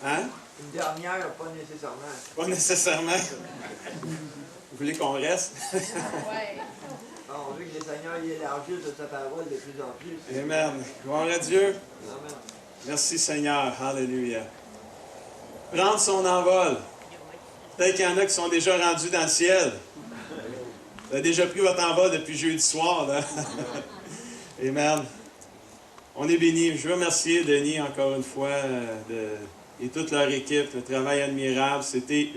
Hein? Une dernière, pas nécessairement. Pas nécessairement. Vous voulez qu'on reste? Oui. On veut que le Seigneur y élargisse de sa parole de plus en plus. Amen. Gloire à Dieu. Amen. Merci Seigneur. Alléluia. Prendre son envol. Peut-être qu'il y en a qui sont déjà rendus dans le ciel. Vous avez déjà pris votre envol depuis jeudi soir, là. Amen. On est bénis. Je veux remercier Denis encore une fois et toute leur équipe. Le travail admirable. C'était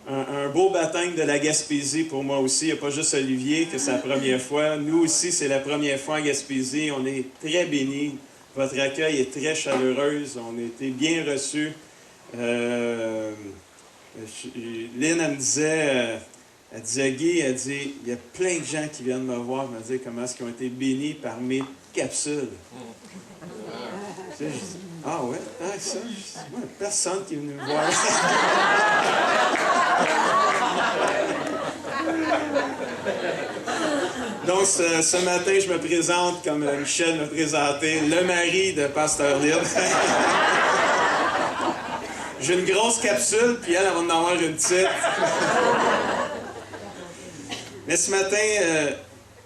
un beau baptême de la Gaspésie pour moi aussi. Il n'y a pas juste Olivier que c'est la première fois. Nous aussi, c'est la première fois en Gaspésie. On est très bénis. Votre accueil est très chaleureux. On a été bien reçus. Lynn, elle me disait, elle disait, Guy, elle dit, il y a plein de gens qui viennent me voir, me dire comment est-ce qu'ils ont été bénis par mes capsules. Je dis, ah ouais, ah, ça, moi, personne qui est venu me voir. Donc, ce matin, je me présente comme Michel me présentait, le mari de Pasteur Lynn. J'ai une grosse capsule, puis elle va en avoir une petite. Mais ce matin,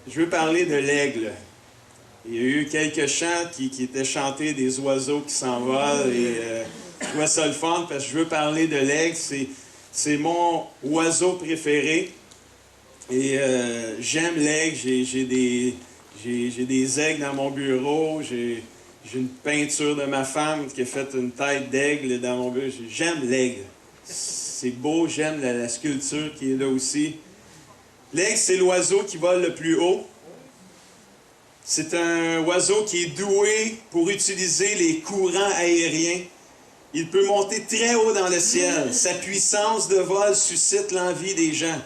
je veux parler de l'aigle. Il y a eu quelques chants qui étaient chantés, des oiseaux qui s'envolent, et je trouvais ça le fun, parce que je veux parler de l'aigle. C'est mon oiseau préféré. Et j'aime l'aigle. J'ai des aigles dans mon bureau. J'ai une peinture de ma femme qui a fait une tête d'aigle dans mon bureau. J'aime l'aigle. C'est beau, j'aime la sculpture qui est là aussi. L'aigle, c'est l'oiseau qui vole le plus haut. C'est un oiseau qui est doué pour utiliser les courants aériens. Il peut monter très haut dans le ciel. Sa puissance de vol suscite l'envie des gens.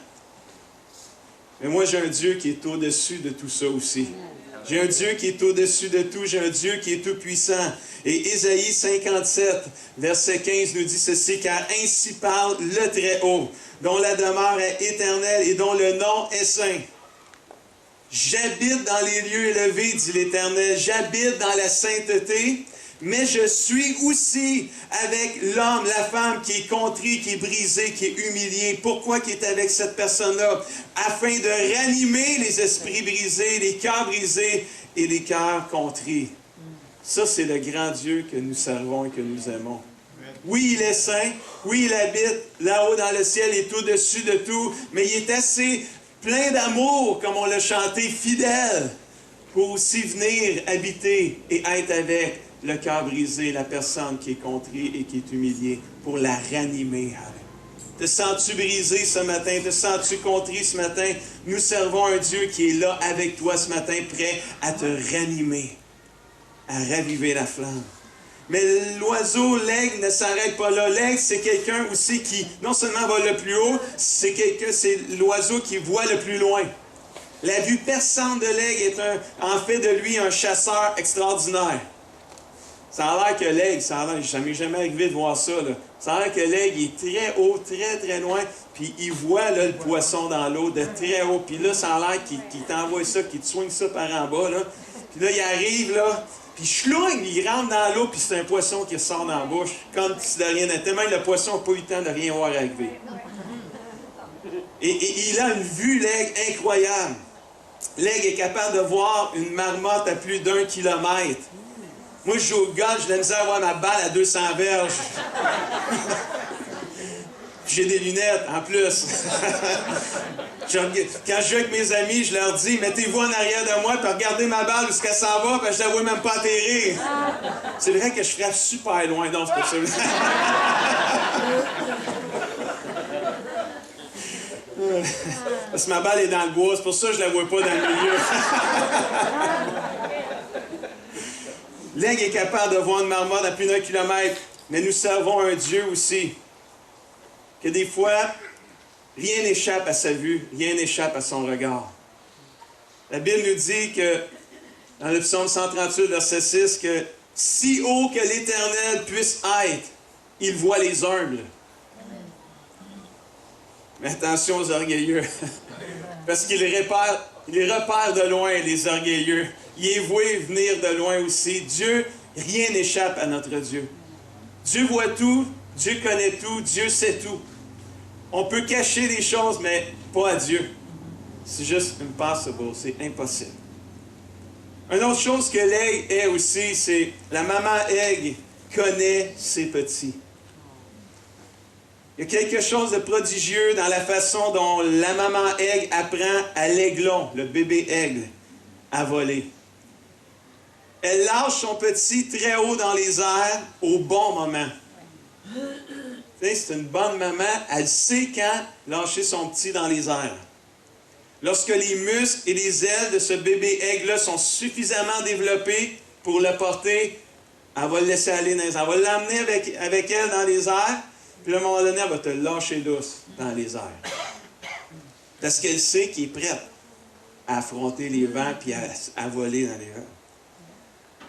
Mais moi, j'ai un Dieu qui est au-dessus de tout ça aussi. J'ai un Dieu qui est au-dessus de tout. J'ai un Dieu qui est tout-puissant. Et Ésaïe 57, verset 15 nous dit ceci, « Car ainsi parle le Très-Haut, dont la demeure est éternelle et dont le nom est saint. J'habite dans les lieux élevés, dit l'Éternel. J'habite dans la sainteté. Mais je suis aussi avec l'homme, la femme qui est contrit, qui est brisé, qui est humilié. Pourquoi qui est avec cette personne-là? Afin de ranimer les esprits brisés, les cœurs brisés et les cœurs contrits. Ça, c'est le grand Dieu que nous servons et que nous aimons. Oui, il est saint. Oui, il habite là-haut dans le ciel et au-dessus de tout. Mais il est assez plein d'amour, comme on l'a chanté, fidèle, pour aussi venir habiter et être avec le cœur brisé, la personne qui est contrit et qui est humiliée, pour la ranimer. Te sens-tu brisé ce matin? Te sens-tu contrit ce matin? Nous servons un Dieu qui est là avec toi ce matin, prêt à te ranimer, à raviver la flamme. Mais l'oiseau, l'aigle, ne s'arrête pas là. L'aigle, c'est quelqu'un aussi qui, non seulement vole le plus haut, c'est l'oiseau qui voit le plus loin. La vue perçante de l'aigle est en fait de lui un chasseur extraordinaire. Ça a l'air que l'aigle, ça m'est jamais arrivé de voir ça, là. Ça a l'air que l'aigle est très haut, très très loin, puis il voit là, le poisson dans l'eau de très haut, puis là, ça a l'air qu'il t'envoie ça, qu'il te soigne ça par en bas, là. Puis là, il arrive, là, puis chlouing, il rentre dans l'eau, puis c'est un poisson qui sort dans la bouche, comme si de rien n'était. Même le poisson n'a pas eu le temps de rien voir arriver. Et il a une vue, l'aigle, incroyable. L'aigle est capable de voir une marmotte à plus d'1 kilomètre. Moi, je joue au golf, j'ai de la misère à voir ma balle à 200 verges. J'ai des lunettes, en plus. Quand je joue avec mes amis, je leur dis, mettez-vous en arrière de moi, puis regardez ma balle, où est-ce qu'elle s'en va, puis je la vois même pas atterrir. C'est vrai que je frappe super loin, donc c'est pour ça. Parce que ma balle est dans le bois, c'est pour ça que je la vois pas dans le milieu. L'aigle est capable de voir une marmotte à plus d'1 kilomètre, mais nous servons un Dieu aussi, que des fois, rien n'échappe à sa vue, rien n'échappe à son regard. La Bible nous dit que, dans le psaume 138, verset 6, que si haut que l'Éternel puisse être, il voit les humbles. Mais attention aux orgueilleux, parce qu'il repère de loin les orgueilleux. Il est voué venir de loin aussi. Dieu, rien n'échappe à notre Dieu. Dieu voit tout, Dieu connaît tout, Dieu sait tout. On peut cacher des choses, mais pas à Dieu. C'est juste impossible, c'est impossible. Une autre chose que l'aigle est aussi, c'est la maman aigle connaît ses petits. Il y a quelque chose de prodigieux dans la façon dont la maman aigle apprend à l'aiglon, le bébé aigle, à voler. Elle lâche son petit très haut dans les airs au bon moment. C'est une bonne maman, elle sait quand lâcher son petit dans les airs. Lorsque les muscles et les ailes de ce bébé aigle-là sont suffisamment développés pour le porter, elle va le laisser aller dans les airs. Elle va l'emmener avec elle dans les airs, puis à un moment donné, elle va te lâcher douce dans les airs. Parce qu'elle sait qu'il est prête à affronter les vents puis à voler dans les airs.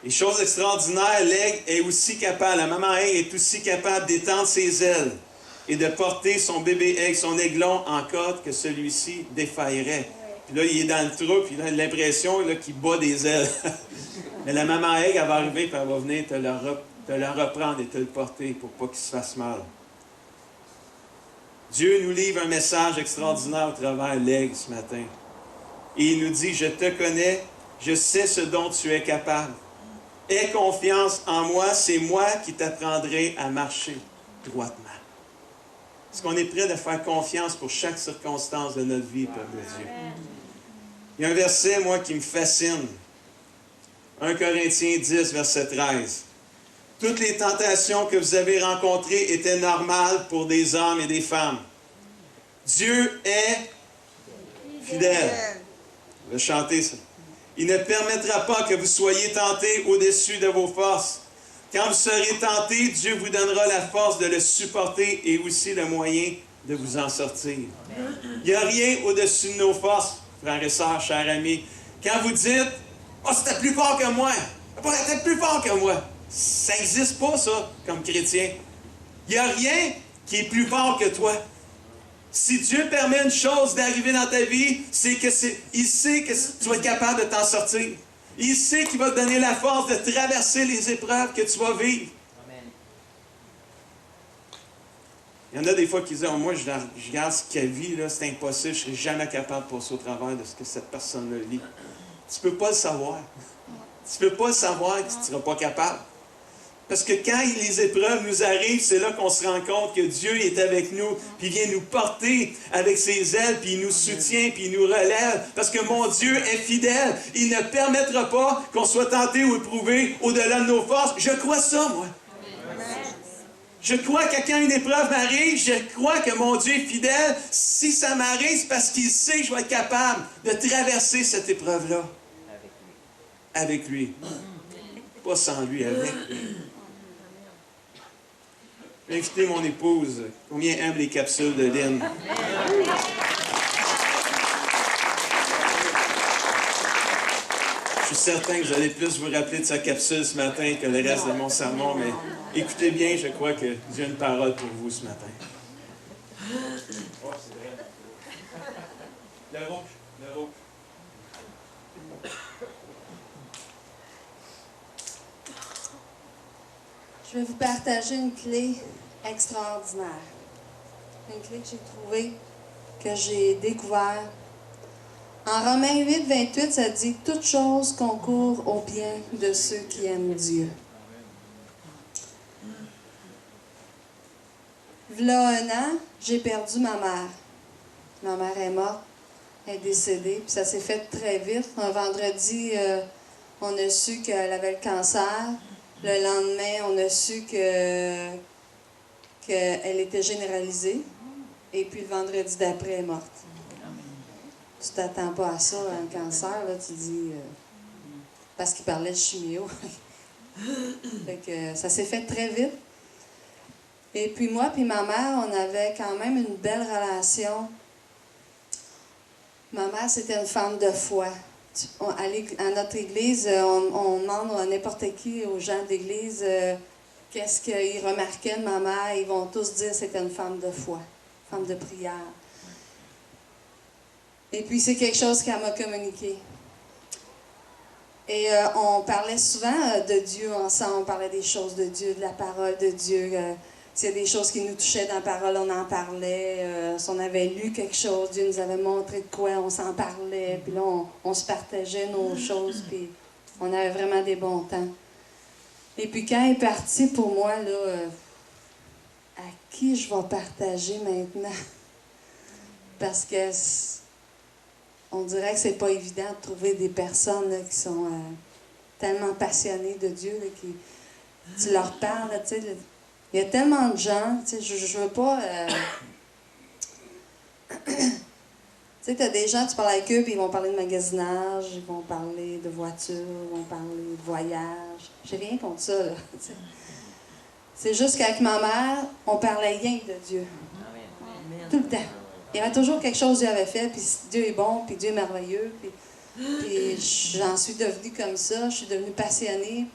Et chose extraordinaire, l'aigle est aussi capable, la maman aigle est aussi capable d'étendre ses ailes et de porter son bébé aigle, son aiglon, en cas que celui-ci défaillerait. Puis là, il est dans le trou, puis il a l'impression qu'il bat des ailes. Mais la maman aigle, elle va arriver, puis elle va venir te le reprendre et te le porter pour pas qu'il se fasse mal. Dieu nous livre un message extraordinaire au travers de l'aigle ce matin. Et il nous dit, je te connais, je sais ce dont tu es capable. Aie confiance en moi, c'est moi qui t'apprendrai à marcher droitement. Est-ce qu'on est prêt de faire confiance pour chaque circonstance de notre vie, peuple de Dieu? Il y a un verset, moi, qui me fascine. 1 Corinthiens 10, verset 13. Toutes les tentations que vous avez rencontrées étaient normales pour des hommes et des femmes. Dieu est fidèle. On va chanter ça. Il ne permettra pas que vous soyez tentés au-dessus de vos forces. Quand vous serez tentés, Dieu vous donnera la force de le supporter et aussi le moyen de vous en sortir. Il n'y a rien au-dessus de nos forces, frères et sœurs, chers amis. Quand vous dites « Oh, c'était plus fort que moi! C'était plus fort que moi! » Ça n'existe pas, ça, comme chrétien. Il n'y a rien qui est plus fort que toi. Si Dieu permet une chose d'arriver dans ta vie, c'est que il sait que tu vas être capable de t'en sortir. Il sait qu'il va te donner la force de traverser les épreuves que tu vas vivre. Amen. Il y en a des fois qui disent, oh, moi, je regarde ce qu'elle vit, c'est impossible, je ne serai jamais capable de passer au travers de ce que cette personne-là vit. Tu ne peux pas le savoir. Tu ne peux pas le savoir que tu ne seras pas capable. Parce que quand les épreuves nous arrivent, c'est là qu'on se rend compte que Dieu est avec nous, puis il vient nous porter avec ses ailes, puis il nous soutient, puis il nous relève. Parce que mon Dieu est fidèle. Il ne permettra pas qu'on soit tenté ou éprouvé au-delà de nos forces. Je crois ça, moi. Je crois que quand une épreuve m'arrive, je crois que mon Dieu est fidèle. Si ça m'arrive, c'est parce qu'il sait que je vais être capable de traverser cette épreuve-là. Avec lui. Pas sans lui, avec lui. Je vais inviter mon épouse. Combien aime les capsules de Lynn? Je suis certain que vous allez plus vous rappeler de sa capsule ce matin que le reste de mon sermon, mais écoutez bien, je crois que Dieu a une parole pour vous ce matin. Oh, c'est vrai. Le rouge. Je vais vous partager une clé extraordinaire. Une clé que j'ai trouvée, que j'ai découvert. En Romains 8, 28, ça dit « Toute chose concourt au bien de ceux qui aiment Dieu. » V'là 1 an, j'ai perdu ma mère. Ma mère est morte, elle est décédée, puis ça s'est fait très vite. Un vendredi, on a su qu'elle avait le cancer. Le lendemain, on a su qu'elle était généralisée. Et puis le vendredi d'après, elle est morte. Tu t'attends pas à ça, un cancer, là, tu dis... parce qu'il parlait de chimio. Fait que ça s'est fait très vite. Et puis moi puis ma mère, on avait quand même une belle relation. Ma mère, c'était une femme de foi. À notre église, on demande à n'importe qui, aux gens d'église, qu'est-ce qu'ils remarquaient de ma mère. Ils vont tous dire que c'était une femme de foi, femme de prière. Et puis c'est quelque chose qu'elle m'a communiqué. Et on parlait souvent de Dieu ensemble, on parlait des choses de Dieu, de la parole de Dieu. S'il y a des choses qui nous touchaient dans la parole, on en parlait. Si on avait lu quelque chose, Dieu nous avait montré de quoi, on s'en parlait. Puis là, on se partageait nos choses, puis on avait vraiment des bons temps. Et puis quand il est parti, pour moi, là, à qui je vais partager maintenant? Parce que on dirait que c'est pas évident de trouver des personnes là, qui sont tellement passionnées de Dieu, là, qui tu leur parles, tu sais. Il y a tellement de gens, tu sais, je veux pas... tu sais, t'as des gens, tu parles avec eux, puis ils vont parler de magasinage, ils vont parler de voiture, ils vont parler de voyage. J'ai rien contre ça, là. T'sais. C'est juste qu'avec ma mère, on parlait rien de Dieu. Tout le temps. Il y avait toujours quelque chose que Dieu avait fait, puis Dieu est bon, puis Dieu est merveilleux. Puis j'en suis devenue comme ça, je suis devenue passionnée.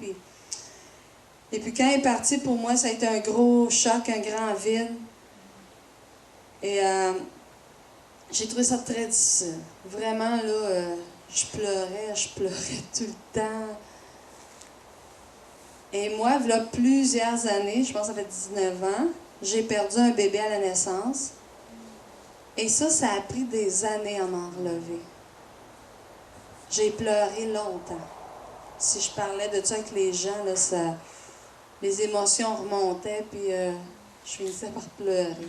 Et puis quand il est parti, pour moi, ça a été un gros choc, un grand vide. Et j'ai trouvé ça très difficile. Vraiment, là, je pleurais tout le temps. Et moi, il y a plusieurs années, je pense que ça fait 19 ans, j'ai perdu un bébé à la naissance. Et ça a pris des années à m'en relever. J'ai pleuré longtemps. Si je parlais de ça avec les gens, là, les émotions remontaient, puis je finissais par pleurer.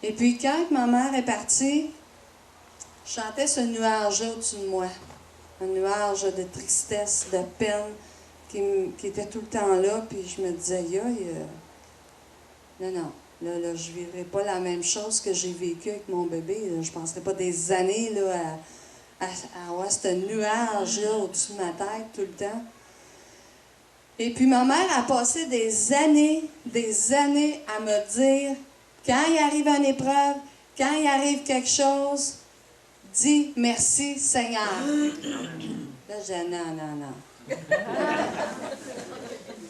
Et puis quand ma mère est partie, je sentais ce nuage-là au-dessus de moi. Un nuage de tristesse, de peine, qui était tout le temps là, puis je me disais, non, là, je ne vivrai pas la même chose que j'ai vécu avec mon bébé. Là. Je ne passerai pas des années là, à avoir ce nuage-là au-dessus de ma tête tout le temps. Et puis ma mère a passé des années à me dire, quand il arrive une épreuve, quand il arrive quelque chose, dis merci Seigneur. Là, je dis non.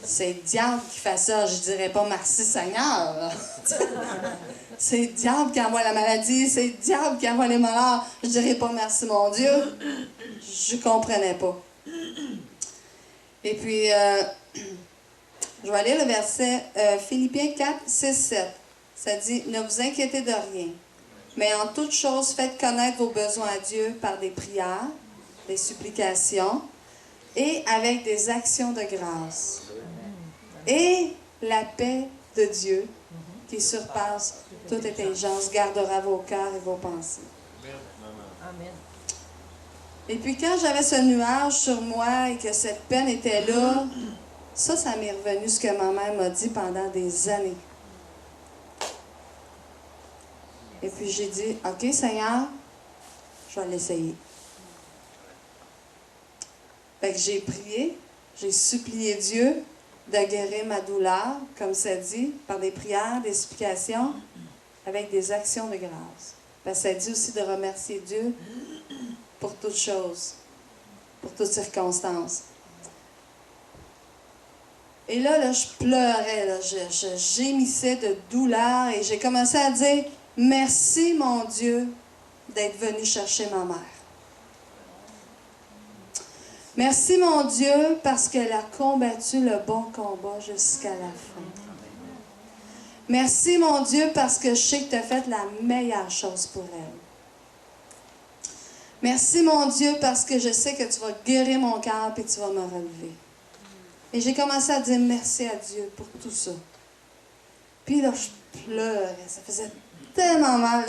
C'est le diable qui fait ça, je dirais pas merci Seigneur. C'est le diable qui envoie la maladie, c'est le diable qui envoie les malheurs. Je dirais pas merci mon Dieu. Je comprenais pas. Et puis, je vais lire le verset Philippiens 4, 6, 7. Ça dit, ne vous inquiétez de rien, mais en toute chose, faites connaître vos besoins à Dieu par des prières, des supplications et avec des actions de grâce. Et la paix de Dieu, qui surpasse toute intelligence, gardera vos cœurs et vos pensées. Amen. Et puis quand j'avais ce nuage sur moi et que cette peine était là, ça m'est revenu ce que ma mère m'a dit pendant des années. Et puis j'ai dit, OK Seigneur, je vais l'essayer. Fait que j'ai prié, j'ai supplié Dieu de guérir ma douleur, comme ça dit, par des prières, des supplications, avec des actions de grâce. Parce que ça dit aussi de remercier Dieu pour toutes choses, pour toutes circonstances. Et là, je pleurais, là, je gémissais de douleur et j'ai commencé à dire « Merci, mon Dieu, d'être venu chercher ma mère. Merci, mon Dieu, parce qu'elle a combattu le bon combat jusqu'à la fin. Merci, mon Dieu, parce que je sais que tu as fait la meilleure chose pour elle. Merci, mon Dieu, parce que je sais que tu vas guérir mon cœur et tu vas me relever. » Et j'ai commencé à dire merci à Dieu pour tout ça. Puis là, je pleurais. Ça faisait tellement mal.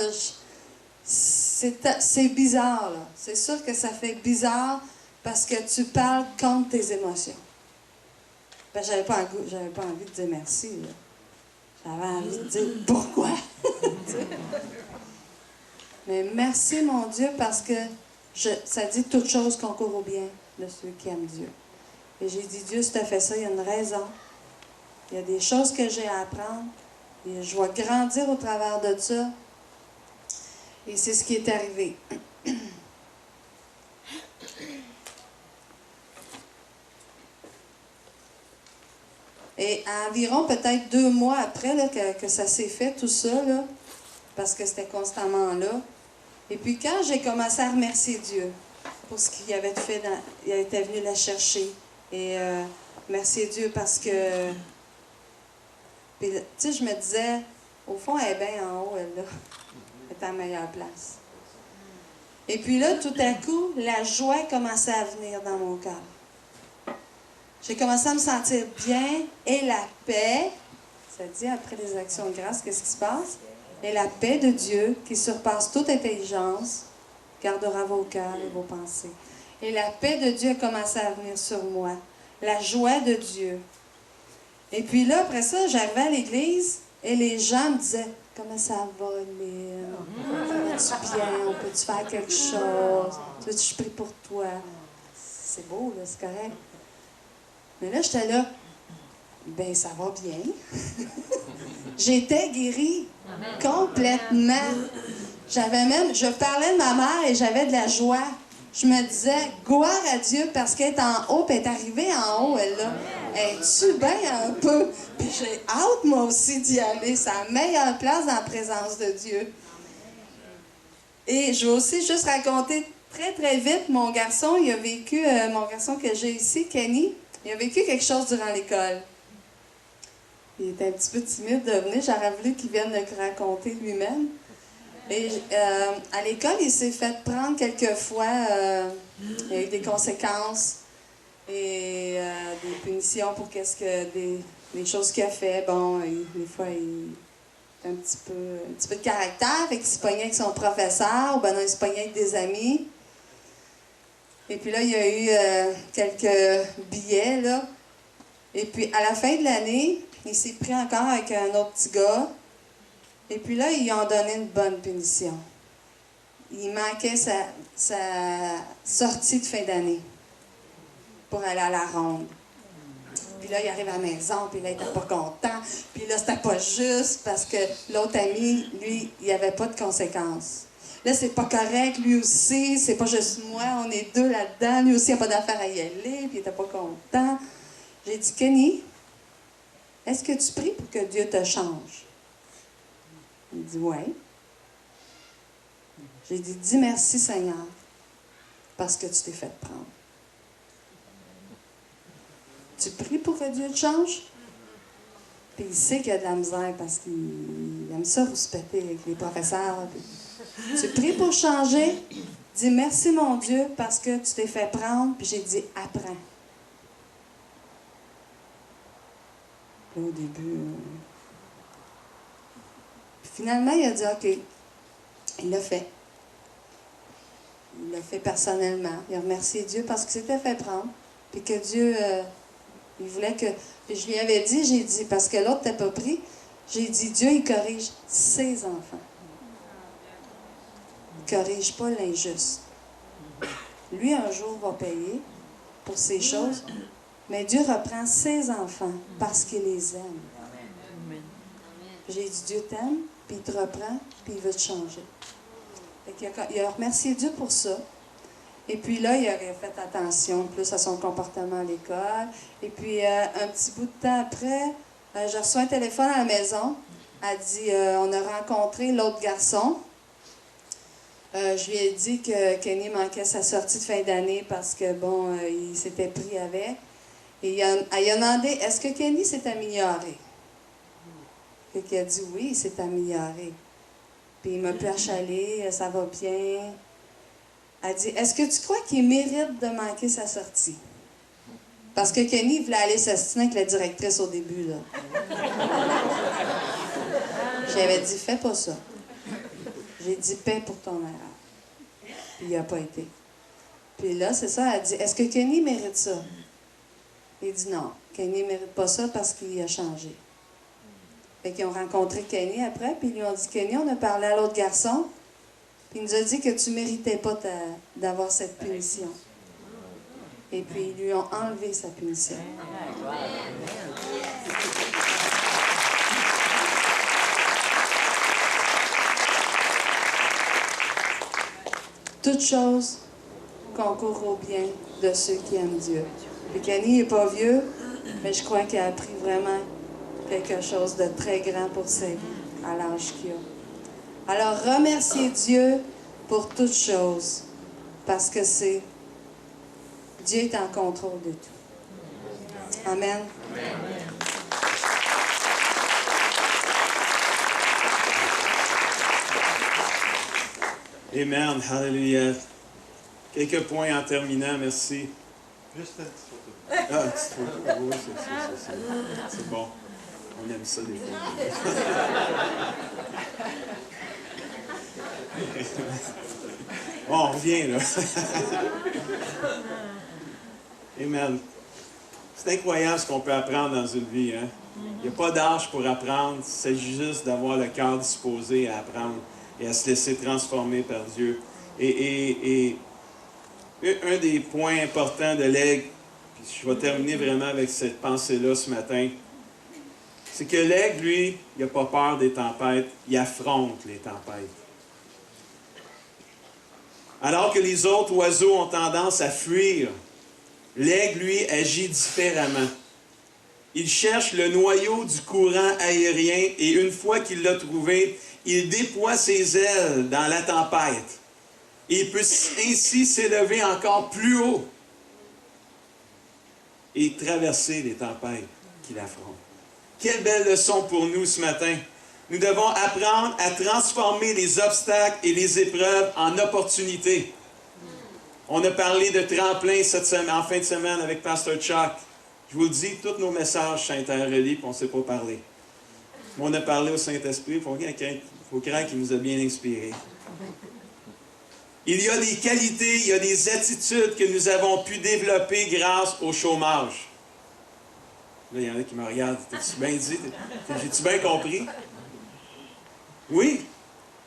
C'est bizarre, là. C'est sûr que ça fait bizarre parce que tu parles contre tes émotions. Ben, j'avais pas envie de dire merci, là. J'avais envie de dire pourquoi. Mais merci, mon Dieu, parce que ça dit toute chose concourt au bien de ceux qui aiment Dieu. Et j'ai dit, Dieu, si tu as fait ça, il y a une raison. Il y a des choses que j'ai à apprendre. Et je vais grandir au travers de ça. Et c'est ce qui est arrivé. Et à environ peut-être 2 mois après là, que ça s'est fait, tout ça, là, parce que c'était constamment là. Et puis quand j'ai commencé à remercier Dieu, pour ce qu'il avait fait. Il était venu la chercher. Et merci Dieu parce que... Puis, tu sais, je me disais, au fond, elle est bien en haut, elle, là. Elle est à la meilleure place. Et puis là, tout à coup, la joie commençait à venir dans mon cœur. J'ai commencé à me sentir bien et la paix, ça dit après les actions de grâce, qu'est-ce qui se passe? Et la paix de Dieu, qui surpasse toute intelligence, gardera vos cœurs et vos pensées. Et la paix de Dieu a commencé à venir sur moi. La joie de Dieu. Et puis là, après ça, j'arrivais à l'église et les gens me disaient « Comment ça va, Lynn? Vas-tu bien? On peut-tu faire quelque chose? Tu veux que je prie pour toi? » C'est beau, là, c'est correct. Mais là, j'étais là. Ben, ça va bien. J'étais guérie. Complètement. Je parlais de ma mère et j'avais de la joie. Je me disais, gloire à Dieu parce qu'elle est en haut, puis elle est arrivée en haut, elle là. Es-tu bien un peu? Puis j'ai hâte, moi aussi, d'y aller. C'est la meilleure place dans la présence de Dieu. Et je vais aussi juste raconter très, très vite, mon garçon, il a vécu, mon garçon que j'ai ici, Kenny, il a vécu quelque chose durant l'école. Il était un petit peu timide de venir. J'aurais voulu qu'il vienne le raconter lui-même. Et à l'école, il s'est fait prendre quelques fois. Il y a eu des conséquences et des punitions pour des choses qu'il a fait. Bon, des fois, il a un petit peu de caractère. Fait qu'il se pognait avec son professeur ou ben non, il se pognait avec des amis. Et puis là, il y a eu quelques billets, là. Et puis, à la fin de l'année, il s'est pris encore avec un autre petit gars. Et puis là, ils lui ont donné une bonne punition. Il manquait sa sortie de fin d'année pour aller à la ronde. Puis là, il arrive à la maison, puis là, il n'était pas content. Puis là, c'était pas juste parce que l'autre ami, lui, il n'y avait pas de conséquences. Là, c'est pas correct, lui aussi, c'est pas juste moi, on est deux là-dedans. Lui aussi, il n'a pas d'affaire à y aller, puis il n'était pas content. J'ai dit, Kenny, est-ce que tu pries pour que Dieu te change? Il dit, oui. J'ai dit, dis merci Seigneur, parce que tu t'es fait prendre. Tu pries pour que Dieu te change? Puis il sait qu'il y a de la misère parce qu'il aime ça rouspéter avec les professeurs. Puis, tu pries pour changer? Dis merci mon Dieu parce que tu t'es fait prendre. Puis j'ai dit, apprends. Puis au début... Finalement, il a dit, OK, il l'a fait. Il l'a fait personnellement. Il a remercié Dieu parce qu'il s'était fait prendre. Puis que Dieu, il voulait que... Puis je lui avais dit, j'ai dit, parce que l'autre n'était pas pris, j'ai dit, Dieu, il corrige ses enfants. Il ne corrige pas l'injuste. Lui, un jour, va payer pour ces choses, mais Dieu reprend ses enfants parce qu'il les aime. J'ai dit, Dieu t'aime, puis il te reprend, puis il veut te changer. Il a remercié Dieu pour ça. Et puis là, il aurait fait attention plus à son comportement à l'école. Et puis, un petit bout de temps après, j'ai reçu un téléphone à la maison. Elle dit, on a rencontré l'autre garçon. Je lui ai dit que Kenny manquait sa sortie de fin d'année parce que, bon, il s'était pris avec. Et elle a demandé, est-ce que Kenny s'est amélioré? Et qu'il a dit, oui, il s'est amélioré. Puis il m'a pu achaler, ça va bien. Elle dit, est-ce que tu crois qu'il mérite de manquer sa sortie? Parce que Kenny voulait aller s'assiner avec la directrice au début, là. J'avais dit, fais pas ça. J'ai dit, paie pour ton erreur. Puis il n'a pas été. Puis là, c'est ça, elle dit, est-ce que Kenny mérite ça? Il dit, non, Kenny ne mérite pas ça parce qu'il a changé. Fait qu'ils ont rencontré Kenny après, puis ils lui ont dit, Kenny, on a parlé à l'autre garçon, puis il nous a dit que tu ne méritais pas d'avoir cette punition. Et puis, ils lui ont enlevé sa punition. Toute chose concourt au bien de ceux qui aiment Dieu. Puis Kenny n'est pas vieux, mais je crois qu'il a appris vraiment quelque chose de très grand pour sa vie, à l'âge qu'il a. Alors, remerciez Dieu pour toutes choses, parce que c'est Dieu est en contrôle de tout. Amen. Amen. Hallelujah. Quelques points en terminant, merci. Juste une petite photo. Ah, une petite photo. Oui, c'est bon. On aime ça des fois. Bon, on revient là. Amen. C'est incroyable ce qu'on peut apprendre dans une vie. Hein? Il n'y a pas d'âge pour apprendre. Il s'agit juste d'avoir le cœur disposé à apprendre et à se laisser transformer par Dieu. Et un des points importants de l'aigle, puis je vais terminer vraiment avec cette pensée-là ce matin, c'est que l'aigle, lui, il n'a pas peur des tempêtes, il affronte les tempêtes. Alors que les autres oiseaux ont tendance à fuir, l'aigle, lui, agit différemment. Il cherche le noyau du courant aérien et une fois qu'il l'a trouvé, il déploie ses ailes dans la tempête. Et il peut ainsi s'élever encore plus haut et traverser les tempêtes qu'il affronte. Quelle belle leçon pour nous ce matin. Nous devons apprendre à transformer les obstacles et les épreuves en opportunités. On a parlé de tremplin cette semaine, en fin de semaine avec Pastor Chuck. Je vous le dis, tous nos messages sont interreliés et on ne sait pas parler. On a parlé au Saint-Esprit, il faut craindre qu'il nous a bien inspirés. Il y a des qualités, il y a des attitudes que nous avons pu développer grâce au chômage. Là, il y en a qui me regardent. T'as-tu bien dit? J'ai-tu bien compris? Oui.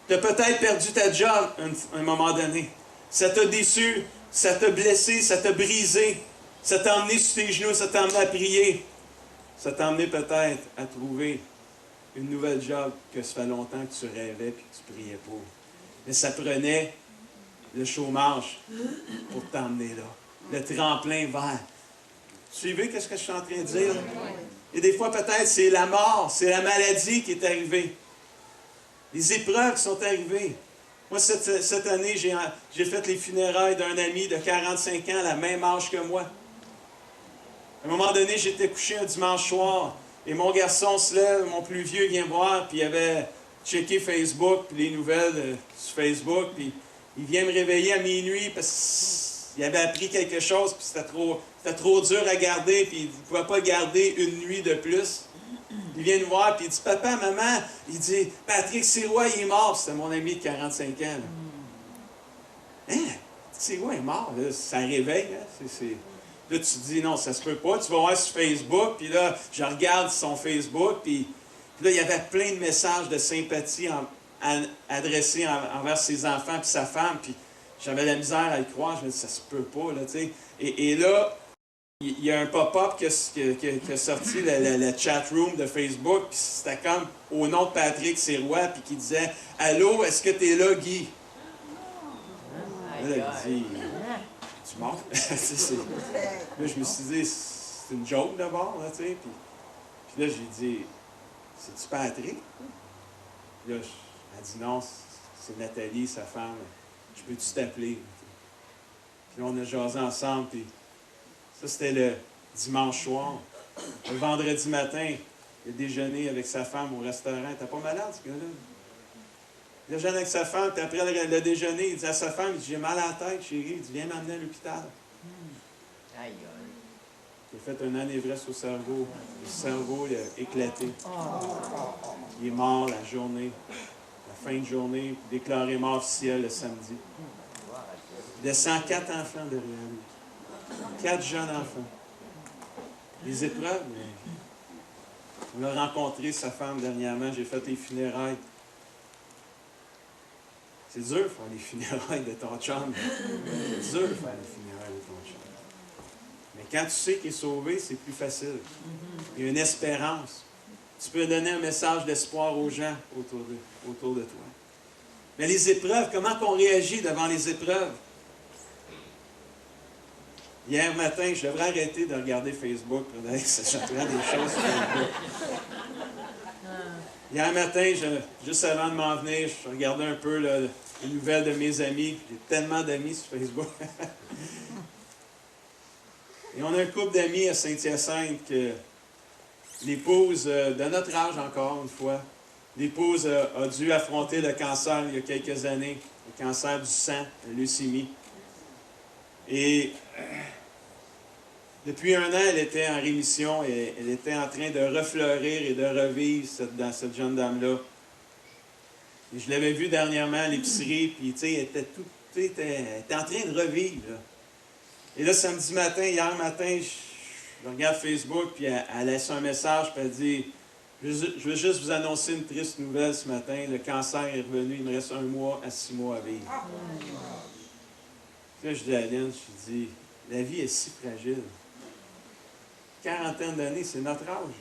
Tu as peut-être perdu ta job à un moment donné. Ça t'a déçu, ça t'a blessé, ça t'a brisé. Ça t'a emmené sur tes genoux, ça t'a emmené à prier. Ça t'a emmené peut-être à trouver une nouvelle job que ça fait longtemps que tu rêvais et que tu priais pour. Mais ça prenait le chômage pour t'emmener là. Le tremplin vers. Suivez ce que je suis en train de dire? Et des fois, peut-être, c'est la mort, c'est la maladie qui est arrivée. Les épreuves qui sont arrivées. Moi, cette année, j'ai fait les funérailles d'un ami de 45 ans, à la même âge que moi. À un moment donné, j'étais couché un dimanche soir, et mon garçon se lève, mon plus vieux vient voir, puis il avait checké Facebook, puis les nouvelles sur Facebook, puis il vient me réveiller à minuit parce qu'il avait appris quelque chose, puis c'était trop dur à garder, puis il ne pouvait pas garder une nuit de plus. Il vient nous voir, puis il dit « Papa, maman, il dit Patrick Sirois, il est mort. » C'était mon ami de 45 ans. Là. Hein? Sirois est mort, là, ça réveille. Hein? Là, tu te dis « Non, ça se peut pas. » Tu vas voir sur Facebook, puis là, je regarde son Facebook, puis là, il y avait plein de messages de sympathie adressés envers ses enfants et sa femme, puis j'avais la misère à le croire. Je me dis « Ça se peut pas, là, tu sais. » Et là, il y a un pop-up qui a sorti le chat room de Facebook, puis c'était comme au nom de Patrick Sirois, puis qui disait « Allô, est-ce que tu es là, Guy? » Là, il dit « Tu mens? » Là, je me suis dit, c'est une joke d'abord, là, tu sais. Puis là, j'ai dit, c'est-tu Patrick? Puis là, elle dit non, c'est Nathalie, sa femme. Je peux-tu t'appeler? Puis là, on a jasé ensemble, puis ça, c'était le dimanche soir. Le vendredi matin, il a déjeuné avec sa femme au restaurant. T'es pas malade, ce gars-là? Il déjeune avec sa femme, puis après le déjeuner, il dit à sa femme, il dit, j'ai mal à la tête, chérie. Il dit, viens m'amener à l'hôpital. Aïe, aïe. Il a fait un anévrisme au cerveau. Le cerveau il a éclaté. Il est mort la journée, la fin de journée, déclaré mort officiel le samedi. Il descend 4 enfants derrière lui. 4 jeunes enfants. Les épreuves, mais on a rencontré sa femme dernièrement, j'ai fait les funérailles. C'est dur de faire les funérailles de ton chum. C'est dur de faire les funérailles de ton chum. Mais quand tu sais qu'il est sauvé, c'est plus facile. Il y a une espérance. Tu peux donner un message d'espoir aux gens autour de toi. Mais les épreuves, comment on réagit devant les épreuves? Hier matin, je devrais arrêter de regarder Facebook. J'apprends des choses sur Facebook. Hier matin, juste avant de m'en venir, je regardais un peu là, les nouvelles de mes amis. J'ai tellement d'amis sur Facebook. Et on a un couple d'amis à Saint-Hyacinthe que l'épouse, de notre âge encore une fois, l'épouse a dû affronter le cancer il y a quelques années, le cancer du sang, la leucémie. Et depuis un an, elle était en rémission et elle était en train de refleurir et de revivre cette jeune dame-là. Et je l'avais vue dernièrement à l'épicerie, puis tu sais, elle était en train de revivre. Là. Et là, samedi matin, hier matin, je regarde Facebook, puis elle a laissé un message, puis elle dit « Je veux juste vous annoncer une triste nouvelle ce matin. Le cancer est revenu, il me reste 1 mois à 6 mois à vivre. » Là, je dis à Aline, je dis « La vie est si fragile. Quarantaine d'années, c'est notre âge. »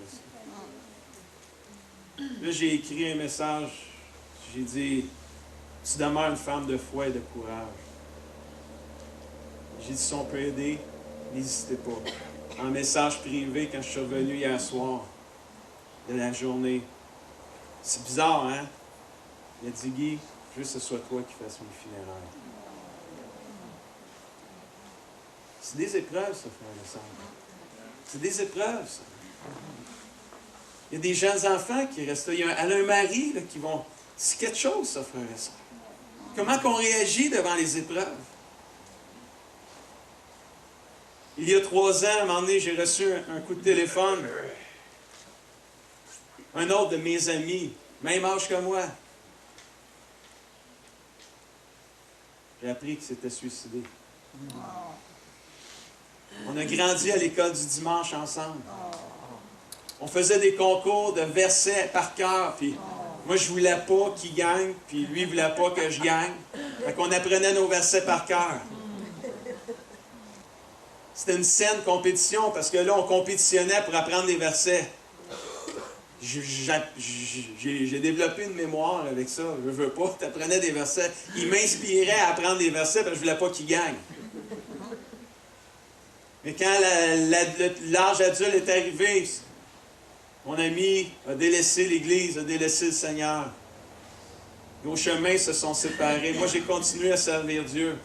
Là, j'ai écrit un message. J'ai dit « Tu demeures une femme de foi et de courage. » J'ai dit « Si on peut aider, n'hésitez pas. » En message privé, quand je suis revenu hier soir de la journée. C'est bizarre, hein? Il a dit « Guy, je veux que ce soit toi qui fasses mes funérailles. » C'est des épreuves, ça, frère et sœur. C'est des épreuves, ça. Il y a des jeunes enfants qui restent là. Elle a un mari là, qui vont... C'est quelque chose, ça, frère et sœur. Comment qu'on réagit devant les épreuves? Il y a 3 ans, à un moment donné, j'ai reçu un coup de téléphone. Un autre de mes amis, même âge que moi. J'ai appris qu'il s'était suicidé. On a grandi à l'école du dimanche ensemble. On faisait des concours de versets par cœur, puis moi, je voulais pas qu'il gagne, puis lui, il voulait pas que je gagne. Fait qu'on apprenait nos versets par cœur. C'était une saine compétition, parce que là, on compétitionnait pour apprendre des versets. J'ai développé une mémoire avec ça. Je veux pas, tu apprenais des versets. Il m'inspirait à apprendre des versets, parce que je voulais pas qu'il gagne. Mais quand l'âge adulte est arrivé, mon ami a délaissé l'Église, a délaissé le Seigneur. Nos chemins se sont séparés. Moi, j'ai continué à servir Dieu.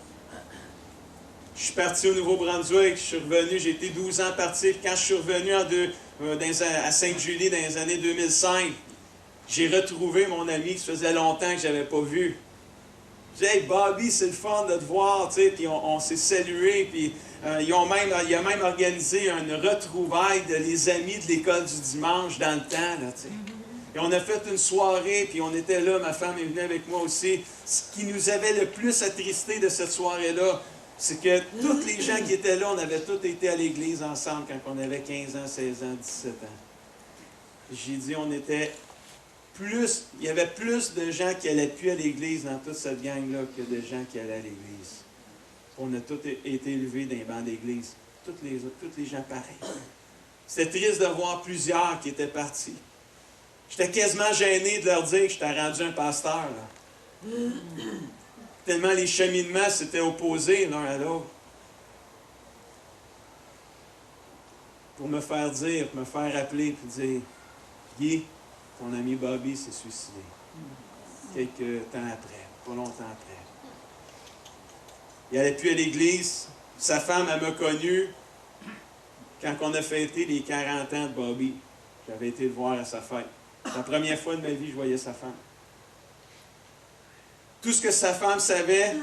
Je suis parti au Nouveau-Brunswick, je suis revenu, j'ai été 12 ans parti. Quand je suis revenu à Sainte-Julie dans les années 2005, j'ai retrouvé mon ami que ça faisait longtemps que je n'avais pas vu. Je dis « Hey, Bobby, c'est le fun de te voir, tu sais, puis on s'est salué, puis il a même organisé une retrouvaille de les amis de l'école du dimanche dans le temps, là, tu sais. Et on a fait une soirée, puis on était là, ma femme est venue avec moi aussi. Ce qui nous avait le plus attristé de cette soirée-là, c'est que tous les gens qui étaient là, on avait tous été à l'église ensemble quand on avait 15 ans, 16 ans, 17 ans. J'ai dit, il y avait plus de gens qui allaient plus à l'église dans toute cette gang-là que de gens qui allaient à l'église. On a tous été élevés dans les bancs d'église. Tous les gens pareils. C'était triste de voir plusieurs qui étaient partis. J'étais quasiment gêné de leur dire que j'étais rendu un pasteur, là. Tellement les cheminements s'étaient opposés l'un à l'autre. Pour me faire dire, pour me faire appeler, puis dire, Guy, ton ami Bobby s'est suicidé. Quelques temps après, pas longtemps après. Il n'allait plus à l'église. Sa femme, elle m'a connu quand on a fêté les 40 ans de Bobby. J'avais été le voir à sa fête. La première fois de ma vie, je voyais sa femme. Tout ce que sa femme savait,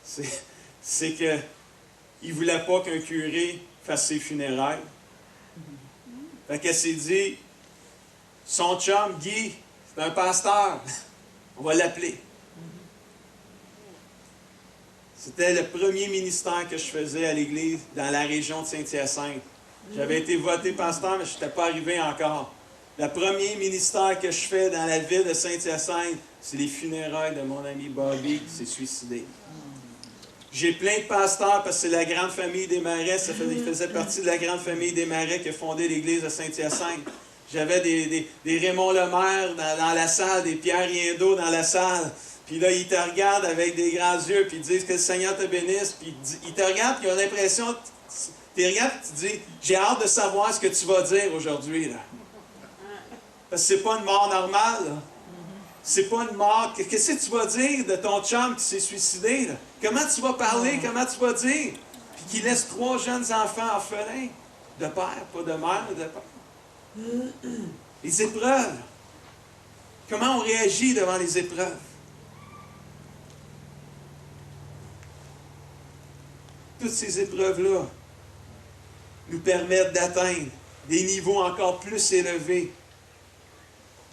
c'est qu'il ne voulait pas qu'un curé fasse ses funérailles. Fait qu'elle s'est dit, son chum, Guy, c'est un pasteur. On va l'appeler. C'était le premier ministère que je faisais à l'église dans la région de Saint-Hyacinthe. J'avais été voté pasteur, mais je n'étais pas arrivé encore. Le premier ministère que je fais dans la ville de Saint-Hyacinthe, c'est les funérailles de mon ami Bobby qui s'est suicidé. J'ai plein de pasteurs parce que c'est la grande famille des Marais. Il faisait partie de la grande famille des Marais qui a fondé l'église de Saint-Hyacinthe. J'avais des Raymond Lemaire dans la salle, des Pierre Riendeau dans la salle. Puis là, ils te regardent avec des grands yeux, puis ils disent que le Seigneur te bénisse. Puis ils te regardent, puis ils ont l'impression, tu regardes, puis tu dis, j'ai hâte de savoir ce que tu vas dire aujourd'hui, là. Parce que c'est pas une mort normale, là. C'est pas une mort. Qu'est-ce que tu vas dire de ton chum qui s'est suicidé, là? Comment tu vas parler? Comment tu vas dire? Puis qui laisse 3 jeunes enfants orphelins, de père, pas de mère, mais de père. Les épreuves. Comment on réagit devant les épreuves? Toutes ces épreuves-là nous permettent d'atteindre des niveaux encore plus élevés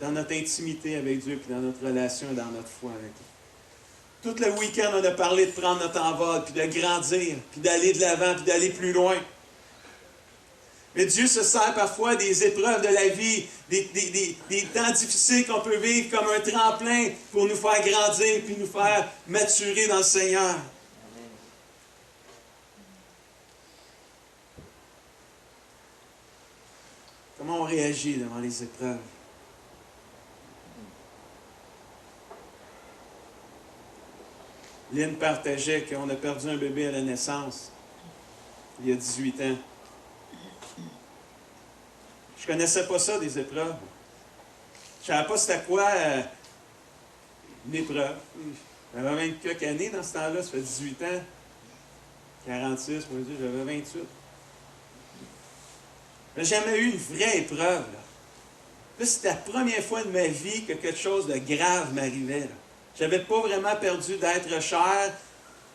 dans notre intimité avec Dieu, puis dans notre relation et dans notre foi avec lui. Tout le week-end, on a parlé de prendre notre envol, puis de grandir, puis d'aller de l'avant, puis d'aller plus loin. Mais Dieu se sert parfois des épreuves de la vie, des temps difficiles qu'on peut vivre comme un tremplin pour nous faire grandir, puis nous faire maturer dans le Seigneur. Comment on réagit devant les épreuves? Lynn partageait qu'on a perdu un bébé à la naissance, il y a 18 ans. Je ne connaissais pas ça, des épreuves. Je ne savais pas c'était quoi une épreuve. J'avais 20 quelques années dans ce temps-là, ça fait 18 ans. 46, moi je dis, j'avais 28. Je n'ai jamais eu une vraie épreuve. Là, c'était la première fois de ma vie que quelque chose de grave m'arrivait. Je n'avais pas vraiment perdu d'être cher.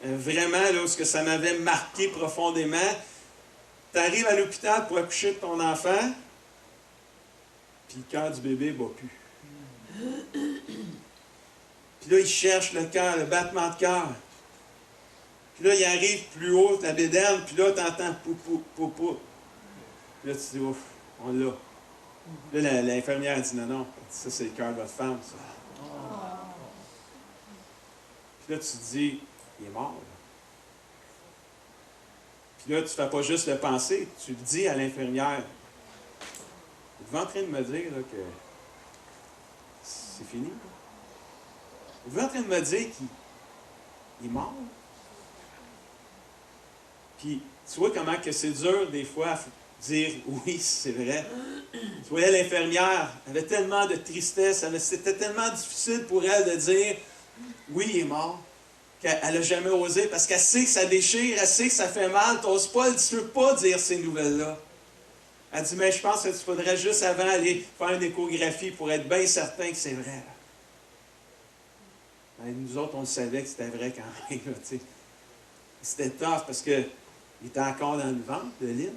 Vraiment, là, ce que ça m'avait marqué profondément. Tu arrives à l'hôpital pour accoucher de ton enfant, puis le cœur du bébé ne bat plus. Puis là, il cherche le cœur, le battement de cœur. Puis là, il arrive plus haut, la bédaine, puis là, tu entends pou, pou, pou, pou. Puis là, tu dis, ouf, on l'a. Là, l'infirmière dit, non, non, ça, c'est le cœur de votre femme, ça. Puis là, tu te dis, il est mort. Là. Puis là, tu ne fais pas juste le penser, tu le dis à l'infirmière. Vous êtes en train de me dire là, que c'est fini. Vous êtes en train de me dire qu'il est mort. Puis, tu vois comment que c'est dur des fois à dire oui, c'est vrai. Tu voyais l'infirmière, elle avait tellement de tristesse, c'était tellement difficile pour elle de dire oui, il est mort, qu'elle n'a jamais osé, parce qu'elle sait que ça déchire, elle sait que ça fait mal, tu ne peux pas dire ces nouvelles-là. Elle dit, mais je pense qu'il faudrait juste avant aller faire une échographie pour être bien certain que c'est vrai. Ben, nous autres, on le savait que c'était vrai quand même. C'était tough parce qu'il était encore dans le ventre de Lynn.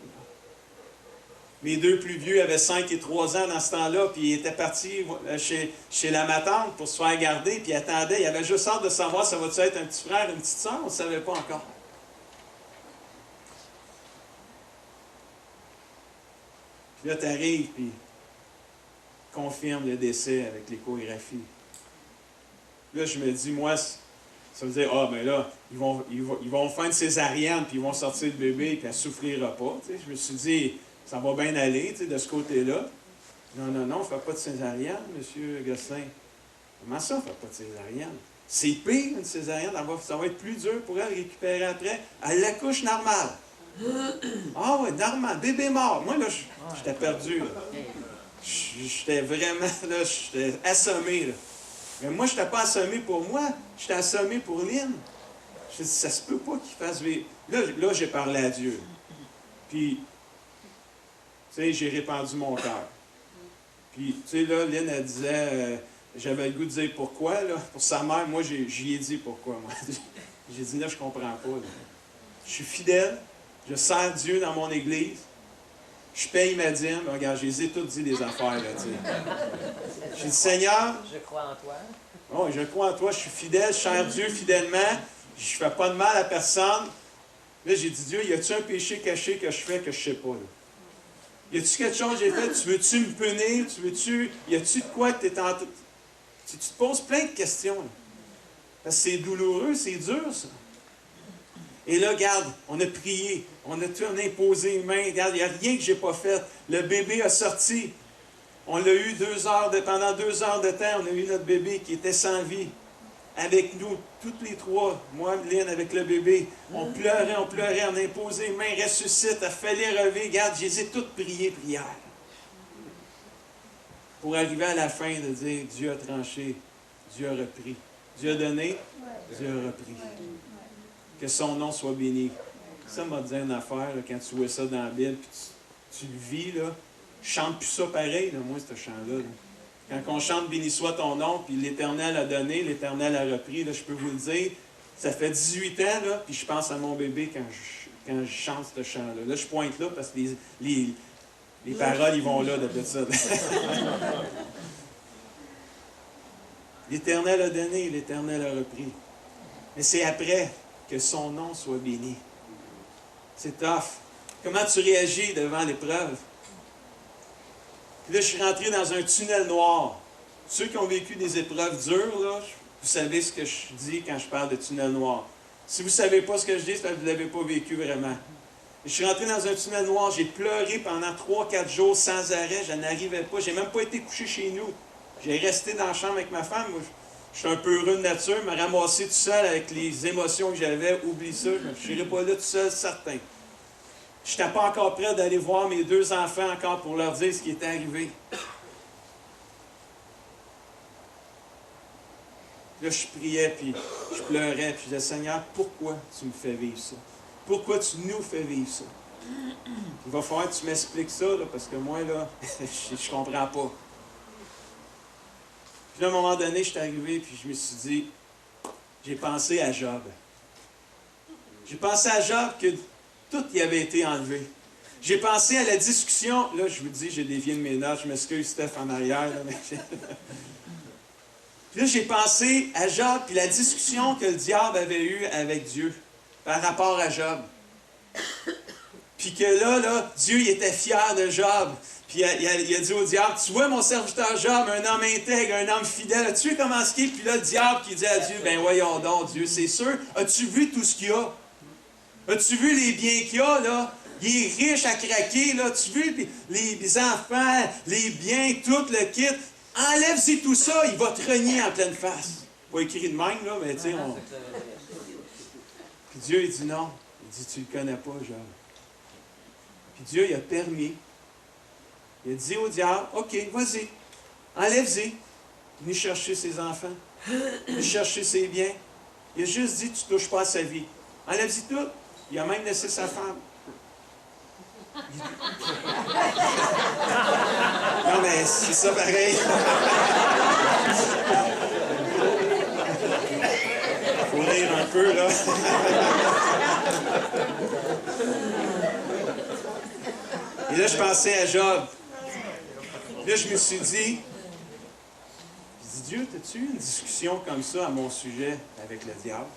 Mes 2 plus vieux avaient 5 et 3 ans dans ce temps-là, puis ils étaient partis chez la matante pour se faire garder, puis ils attendaient. Ils avaient juste hâte de savoir ça va-tu être un petit frère, une petite soeur, on ne savait pas encore. Puis là, tu arrives, puis confirme le décès avec l'échographie. Là, je me dis, moi, ça veut dire, ah, ben là, ils vont faire une césarienne, puis ils vont sortir le bébé, puis elle ne souffrira pas. T'sais. Je me suis dit, ça va bien aller, de ce côté-là. Non, non, non, on ne fait pas de césarienne, M. Gosselin. Comment ça, on ne fait pas de césarienne? C'est pire, une césarienne, ça va être plus dur pour elle de récupérer après. Elle l'accouche normale. Ah oui, normal, bébé mort. Moi, là, j'étais perdu. J'étais vraiment, là, j'étais assommé. Là. Mais moi, je n'étais pas assommé pour moi, j'étais assommé pour Lynn. Je me dis, ça se peut pas qu'il fasse vivre. Là, j'ai parlé à Dieu. Puis, tu sais, j'ai répandu mon cœur. Puis, tu sais, là, Lynn, elle disait, j'avais le goût de dire pourquoi, là. Pour sa mère, moi, j'y ai dit pourquoi, moi. J'ai dit, là, je comprends pas. Là. Je suis fidèle. Je sers Dieu dans mon église. Je paye ma dîme. Regarde, je les ai toutes dit les affaires, là, tu sais. J'ai dit, Seigneur... Je crois en toi. Oh, je crois en toi, je suis fidèle, je sers Dieu fidèlement. Je ne fais pas de mal à personne. Là, j'ai dit, Dieu, y a-tu un péché caché que je fais que je ne sais pas, là? Y a-tu quelque chose que j'ai fait? Tu veux-tu me punir? Y a-tu de quoi que tu es en... Tu te poses plein de questions, là. Parce que c'est douloureux, c'est dur, ça. Et là, regarde, on a prié, on a imposé une main. Regarde, il n'y a rien que je n'ai pas fait. Le bébé a sorti. On l'a eu pendant 2 heures de temps, on a eu notre bébé qui était sans vie. Avec nous, toutes les 3, moi, Lynn, avec le bébé. On pleurait, on a imposé une main, ressuscite, a fait les relever. Regarde, je les ai toutes priées, prières. Pour arriver à la fin de dire, Dieu a tranché, Dieu a repris. Dieu a donné, Dieu a repris. Que son nom soit béni. Ça m'a dit une affaire, là, quand tu vois ça dans la Bible, puis tu le vis, là. Je chante plus ça pareil, là, moi, ce chant-là. Là. Quand on chante « Béni soit ton nom », puis l'Éternel a donné, l'Éternel a repris, là, je peux vous le dire, ça fait 18 ans, là, puis je pense à mon bébé quand je chante ce chant-là. Là, je pointe là parce que les paroles, ils vont là de ça. L'Éternel a donné, l'Éternel a repris. Mais c'est après que son nom soit béni. C'est tough. Comment tu réagis devant l'épreuve? Puis là, je suis rentré dans un tunnel noir. Ceux qui ont vécu des épreuves dures, là, vous savez ce que je dis quand je parle de tunnel noir. Si vous ne savez pas ce que je dis, c'est parce que vous ne l'avez pas vécu vraiment. Je suis rentré dans un tunnel noir, j'ai pleuré pendant 3-4 jours sans arrêt, je n'arrivais pas. Je n'ai même pas été couché chez nous. J'ai resté dans la chambre avec ma femme. Moi, je suis un peu heureux de nature, me ramasser tout seul avec les émotions que j'avais. Oublie ça, je ne serai pas là tout seul, certain. Je n'étais pas encore prêt d'aller voir mes 2 enfants encore pour leur dire ce qui était arrivé. Là, je priais, puis je pleurais, puis je disais, Seigneur, pourquoi tu me fais vivre ça? Pourquoi tu nous fais vivre ça? Il va falloir que tu m'expliques ça, là, parce que moi, là, je ne comprends pas. Puis là, à un moment donné, je suis arrivé, puis je me suis dit, j'ai pensé à Job. J'ai pensé à Job que tout y avait été enlevé. J'ai pensé à la discussion, là, je vous dis, j'ai dévié de mes notes, je m'excuse, Steph, en arrière, là, mais... Puis là, j'ai pensé à Job, puis la discussion que le diable avait eue avec Dieu par rapport à Job. Puis que là, Dieu, il était fier de Job. Puis il a dit au diable, tu vois mon serviteur Job, un homme intègre, un homme fidèle, as-tu vu comment ce qu'il est? Puis là, le diable qui dit à Dieu, ben voyons donc, Dieu, c'est sûr, as-tu vu tout ce qu'il y a? As-tu vu les biens qu'il y a, là? Il est riche à craquer, là. As-tu vu les enfants, les biens, tout le kit? Enlève-y tout ça, il va te renier en pleine face. Pas écrit de même, là, mais tu sais, Puis Dieu, il dit non. Il dit, tu le connais pas, Job. Puis Dieu, il a permis. Il a dit au diable, OK, vas-y, enlève-y. Venez chercher ses enfants. Venez chercher ses biens. Il a juste dit, tu ne touches pas à sa vie. Enlève-y tout. Il a même laissé sa femme. Non, mais c'est ça pareil. Faut rire un peu, là. Et là, je pensais à Job. Là, je me suis dit, Dieu, as-tu eu une discussion comme ça à mon sujet avec le diable?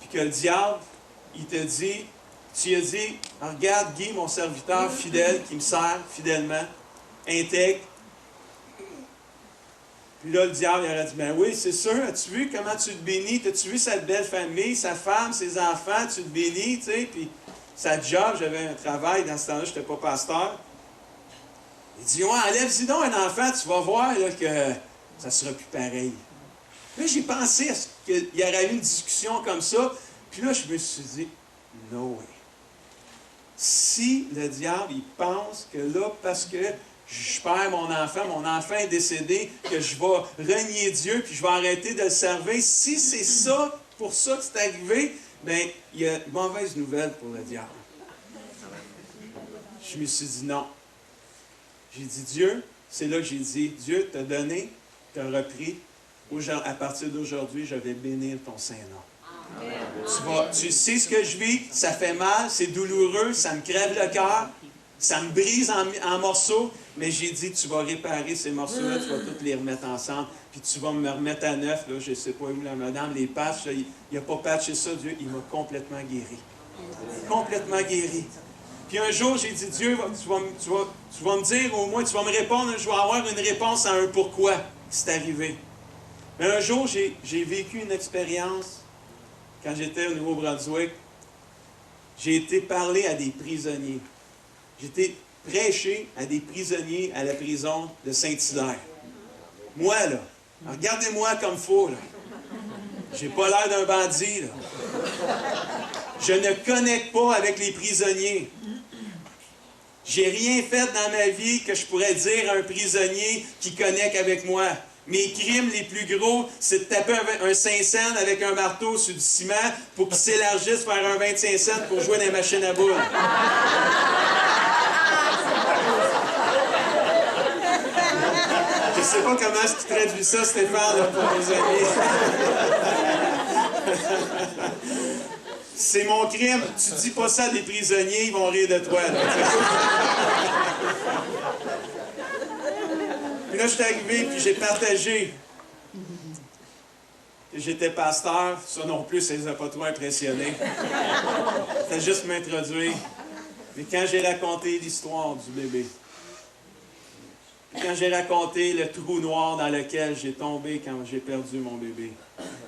Puis que le diable, il te dit, tu as dit, regarde Guy, mon serviteur fidèle, qui me sert fidèlement, intègre. Puis là, le diable, il aurait dit, ben oui, c'est sûr, as-tu vu comment tu te bénis? As-tu vu cette belle famille, sa femme, ses enfants, tu te bénis, tu sais? Puis sa job, j'avais un travail, dans ce temps-là, je n'étais pas pasteur. Il dit, ouais, enlève-y donc un enfant, tu vas voir là, que ça ne sera plus pareil. Là, j'ai pensé à ce qu'il y aurait eu une discussion comme ça, puis là, je me suis dit, no way. Si le diable, il pense que là, parce que je perds mon enfant est décédé, que je vais renier Dieu, puis je vais arrêter de le servir, si c'est ça, pour ça que c'est arrivé, bien, il y a une mauvaise nouvelle pour le diable. Je me suis dit non. J'ai dit, Dieu, c'est là que j'ai dit, Dieu t'a donné, t'a repris, à partir d'aujourd'hui, je vais bénir ton Saint-Nom. Tu sais ce que je vis, ça fait mal, c'est douloureux, ça me crève le cœur, ça me brise en morceaux, mais j'ai dit, tu vas réparer ces morceaux-là, tu vas tous les remettre ensemble, puis tu vas me remettre à neuf, là, je ne sais pas où la madame, les patchs, là, il n'a pas patché ça, Dieu, il m'a complètement guéri. Complètement guéri. Puis un jour, j'ai dit, Dieu, tu vas me dire, au moins, tu vas me répondre, je vais avoir une réponse à un pourquoi c'est arrivé. Mais un jour, j'ai vécu une expérience, quand j'étais au Nouveau-Brunswick, j'ai été parler à des prisonniers. J'ai été prêcher à des prisonniers à la prison de Saint-Hilaire. Moi, là, regardez-moi comme il faut, là. J'ai pas l'air d'un bandit, là. Je ne connecte pas avec les prisonniers. J'ai rien fait dans ma vie que je pourrais dire à un prisonnier qui connecte avec moi. Mes crimes les plus gros, c'est de taper un 5 cents avec un marteau sur du ciment pour qu'il s'élargisse vers un 25 cents pour jouer dans les machines à boules. Je sais pas comment est-ce qu'il traduit ça, Stéphane, là, pour nos amis. C'est mon crime. Tu dis pas ça à des prisonniers, ils vont rire de toi. Là. Puis là, je suis arrivé, puis j'ai partagé que j'étais pasteur. Ça non plus, ça les a pas trop impressionnés. C'était juste m'introduire. Mais quand j'ai raconté l'histoire du bébé, quand j'ai raconté le trou noir dans lequel j'ai tombé quand j'ai perdu mon bébé,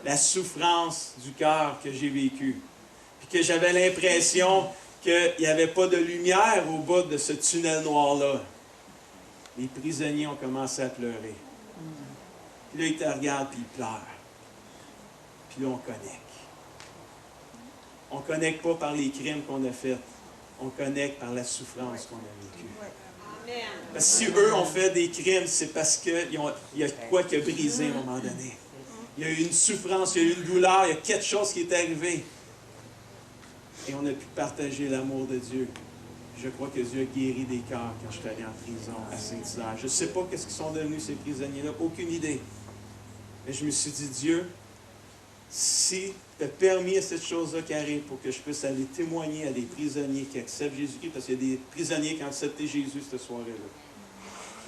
la souffrance du cœur que j'ai vécue, puis que j'avais l'impression qu'il n'y avait pas de lumière au bout de ce tunnel noir-là, les prisonniers ont commencé à pleurer. Puis là, ils te regardent, puis ils pleurent. Puis là, on connecte. On ne connecte pas par les crimes qu'on a faits. On connecte par la souffrance qu'on a vécue. Parce que si eux ont fait des crimes, c'est parce qu'il y a quoi qui a brisé à un moment donné. Il y a eu une souffrance, il y a eu une douleur, il y a quelque chose qui est arrivé. Et on a pu partager l'amour de Dieu. Je crois que Dieu a guéri des cœurs quand je suis allé en prison à Saint-Hilaire. Je ne sais pas qu'est-ce qu'ils sont devenus ces prisonniers-là, aucune idée. Mais je me suis dit, Dieu, si tu as permis à cette chose-là qui arrive pour que je puisse aller témoigner à des prisonniers qui acceptent Jésus-Christ, parce qu'il y a des prisonniers qui ont accepté Jésus cette soirée-là.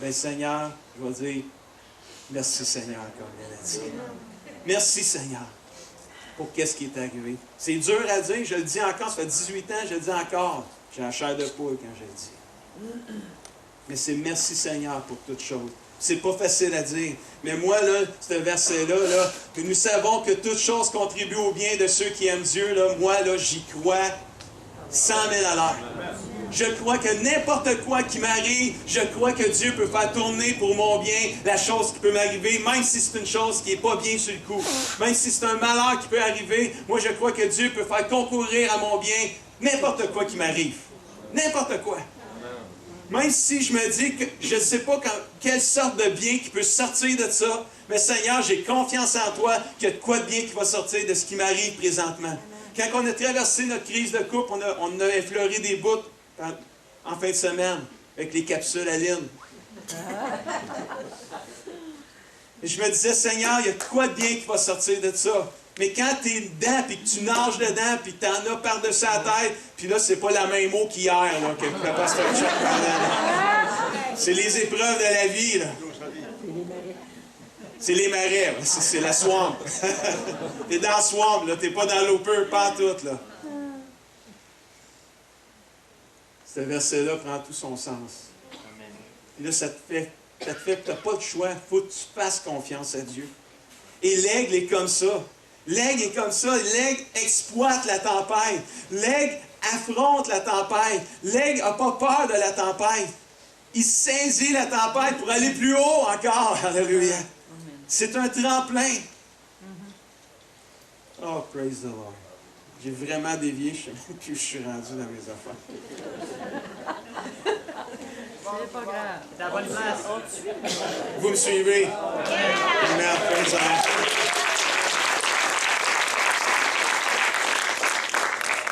Bien, Seigneur, je vais dire, merci Seigneur, comme elle a dit. Merci Seigneur pour qu'est-ce qui est arrivé. C'est dur à dire, je le dis encore, ça fait 18 ans, je le dis encore. J'ai la chair de poule quand je le dis. Mais c'est merci Seigneur pour toutes choses. C'est pas facile à dire. Mais moi, là, ce verset-là, là, que nous savons que toutes choses contribuent au bien de ceux qui aiment Dieu, là, moi, là, j'y crois 100 000 à l'heure. Je crois que n'importe quoi qui m'arrive, je crois que Dieu peut faire tourner pour mon bien la chose qui peut m'arriver, même si c'est une chose qui n'est pas bien sur le coup. Même si c'est un malheur qui peut arriver, moi, je crois que Dieu peut faire concourir à mon bien n'importe quoi qui m'arrive. N'importe quoi. Même si je me dis que je ne sais pas quelle sorte de bien qui peut sortir de ça, mais Seigneur, j'ai confiance en toi qu'il y a de quoi de bien qui va sortir de ce qui m'arrive présentement. Quand on a traversé notre crise de couple, on a effleuré des bouts en fin de semaine avec les capsules à Aline. Et je me disais, Seigneur, il y a de quoi de bien qui va sortir de ça. Mais quand tu es dedans, puis que tu nages dedans, puis que tu en as par-dessus la tête, puis là, c'est pas la même eau qu'hier, là, que le pasteur Chuck parlait. C'est les épreuves de la vie, là. C'est les marais, c'est la swamp. T'es dans la swamp, là, t'es pas dans l'eau-peu, pas tout, là. Ce verset-là prend tout son sens. Et là, ça te fait que tu n'as pas de choix, il faut que tu fasses confiance à Dieu. Et l'aigle est comme ça. L'aigle est comme ça. L'aigle exploite la tempête. L'aigle affronte la tempête. L'aigle n'a pas peur de la tempête. Il saisit la tempête pour aller plus haut encore. Alléluia. C'est un tremplin. Oh, praise the Lord. J'ai vraiment dévié. Je sais même plus où je suis rendu dans mes affaires. C'est pas grave. C'est la bonne place. Vous me suivez? Amen. Praise the Lord.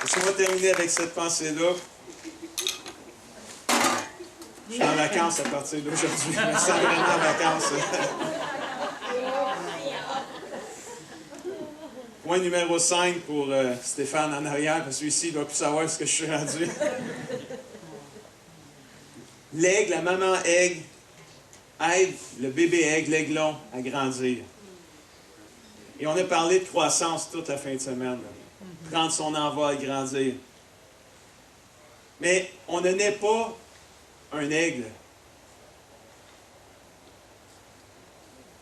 Laissez-moi terminer avec cette pensée-là. Je suis en vacances à partir d'aujourd'hui. Je me sens vraiment en vacances. Point numéro 5 pour Stéphane en arrière, parce que celui-ci ne doit plus savoir ce que je suis rendu. L'aigle, la maman aigle, aide le bébé aigle, l'aiglon, à grandir. Et on a parlé de croissance toute la fin de semaine. Là. Prendre son envol, grandir. Mais on ne naît pas un aigle.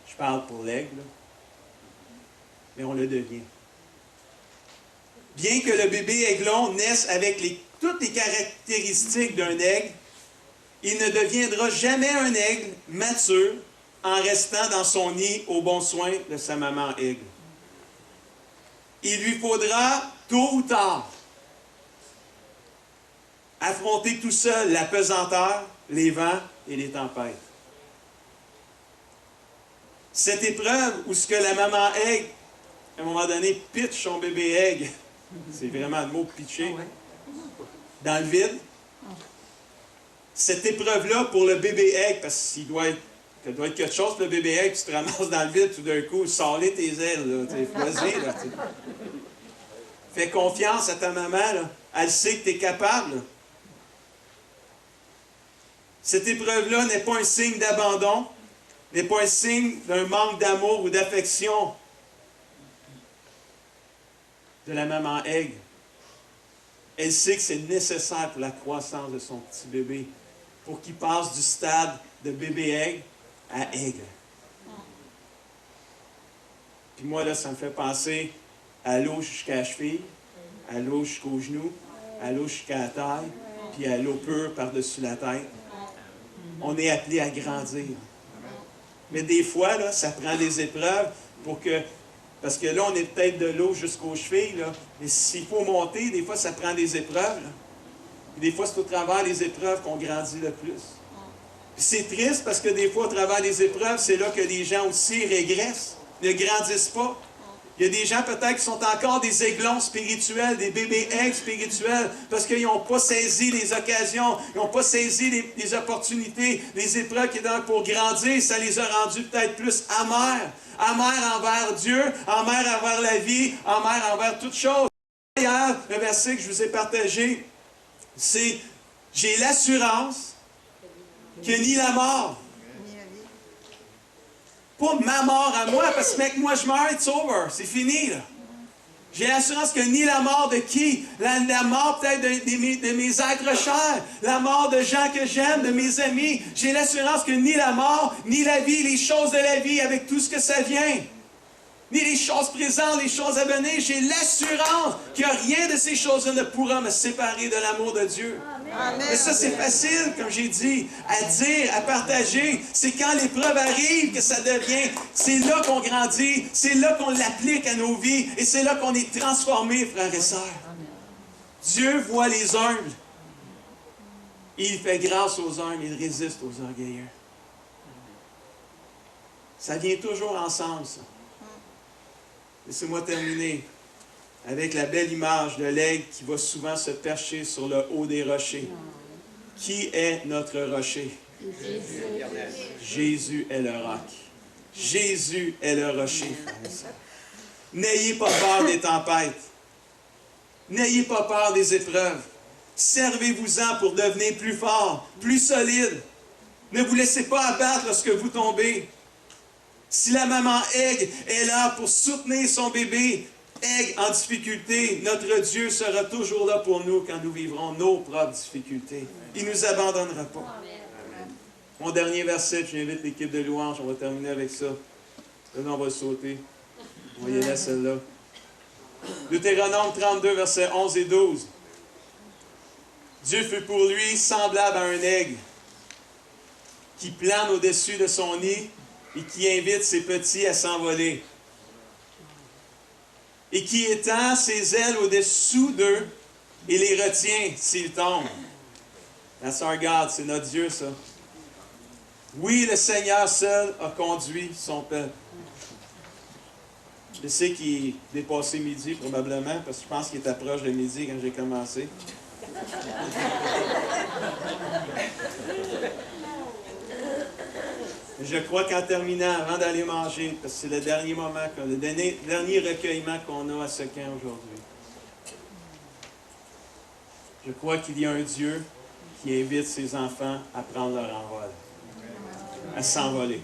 Je parle pour l'aigle, mais on le devient. Bien que le bébé aiglon naisse avec toutes les caractéristiques d'un aigle, il ne deviendra jamais un aigle mature en restant dans son nid au bon soin de sa maman aigle. Il lui faudra, tôt ou tard, affronter tout seul la pesanteur, les vents et les tempêtes. Cette épreuve où ce que la maman aigle, à un moment donné, pitch son bébé aigle, c'est vraiment le mot pitcher, dans le vide. Cette épreuve-là pour le bébé aigle, parce qu'il doit être, ça doit être quelque chose pour le bébé aigle, puis tu te ramasses dans le vide tout d'un coup, sors-les tes ailes, là, vas-y, là, t'sais. Fais confiance à ta maman, là. Elle sait que tu es capable. Là. Cette épreuve-là n'est pas un signe d'abandon, n'est pas un signe d'un manque d'amour ou d'affection de la maman aigle. Elle sait que c'est nécessaire pour la croissance de son petit bébé, pour qu'il passe du stade de bébé aigle à aigle. Puis moi, là, ça me fait penser à l'eau jusqu'à la cheville, à l'eau jusqu'aux genoux, à l'eau jusqu'à la taille, puis à l'eau pure par-dessus la tête. On est appelé à grandir. Mais des fois, là, ça prend des épreuves pour que... Parce que là, on est peut-être de l'eau jusqu'aux chevilles, là, mais s'il faut monter, des fois, ça prend des épreuves. Là. Et des fois, c'est au travers des épreuves qu'on grandit le plus. Puis c'est triste parce que des fois, au travers des épreuves, c'est là que les gens aussi régressent, ne grandissent pas. Il y a des gens peut-être qui sont encore des aiglons spirituels, des bébés aigles spirituels, parce qu'ils n'ont pas saisi les occasions, ils n'ont pas saisi les opportunités, les épreuves qui étaient pour grandir. Ça les a rendus peut-être plus amers. Amers envers Dieu, amers envers la vie, amers envers toutes choses. Hier, le verset que je vous ai partagé, c'est « J'ai l'assurance que ni la mort, pas ma mort à moi, parce que mec, moi je meurs, it's over, c'est fini là. J'ai l'assurance que ni la mort de qui? La mort peut-être de mes êtres chers, la mort de gens que j'aime, de mes amis. J'ai l'assurance que ni la mort, ni la vie, les choses de la vie avec tout ce que ça vient, ni les choses présentes, les choses à venir, j'ai l'assurance que rien de ces choses-là ne pourra me séparer de l'amour de Dieu. Amen. Mais ça, c'est facile, comme j'ai dit, à dire, à partager. C'est quand l'épreuve arrive que ça devient, c'est là qu'on grandit, c'est là qu'on l'applique à nos vies, et c'est là qu'on est transformés, frères et sœurs. Dieu voit les humbles. Il fait grâce aux humbles, il résiste aux orgueilleux. Ça vient toujours ensemble, ça. Laissez-moi terminer avec la belle image de l'aigle qui va souvent se percher sur le haut des rochers. Qui est notre rocher? Jésus. Jésus est le roc. Jésus est le rocher. N'ayez pas peur des tempêtes. N'ayez pas peur des épreuves. Servez-vous-en pour devenir plus fort, plus solide. Ne vous laissez pas abattre lorsque vous tombez. Si la maman aigle est là pour soutenir son bébé aigle en difficulté, notre Dieu sera toujours là pour nous quand nous vivrons nos propres difficultés. Il ne nous abandonnera pas. Amen. Mon dernier verset, j'invite l'équipe de louange, on va terminer avec ça. Là, on va le sauter. On va y aller à celle-là. Deutéronome 32, versets 11 et 12. Dieu fut pour lui semblable à un aigle qui plane au-dessus de son nid et qui invite ses petits à s'envoler. Et qui étend ses ailes au-dessous d'eux et les retient s'ils tombent. That's our God, c'est notre Dieu, ça. Oui, le Seigneur seul a conduit son peuple. Je sais qu'il est dépassé midi, probablement, parce que je pense qu'il était proche de midi quand j'ai commencé. Je crois qu'en terminant, avant d'aller manger, parce que c'est le dernier moment, le dernier recueillement qu'on a à ce camp aujourd'hui, je crois qu'il y a un Dieu qui invite ses enfants à prendre leur envol, à s'envoler.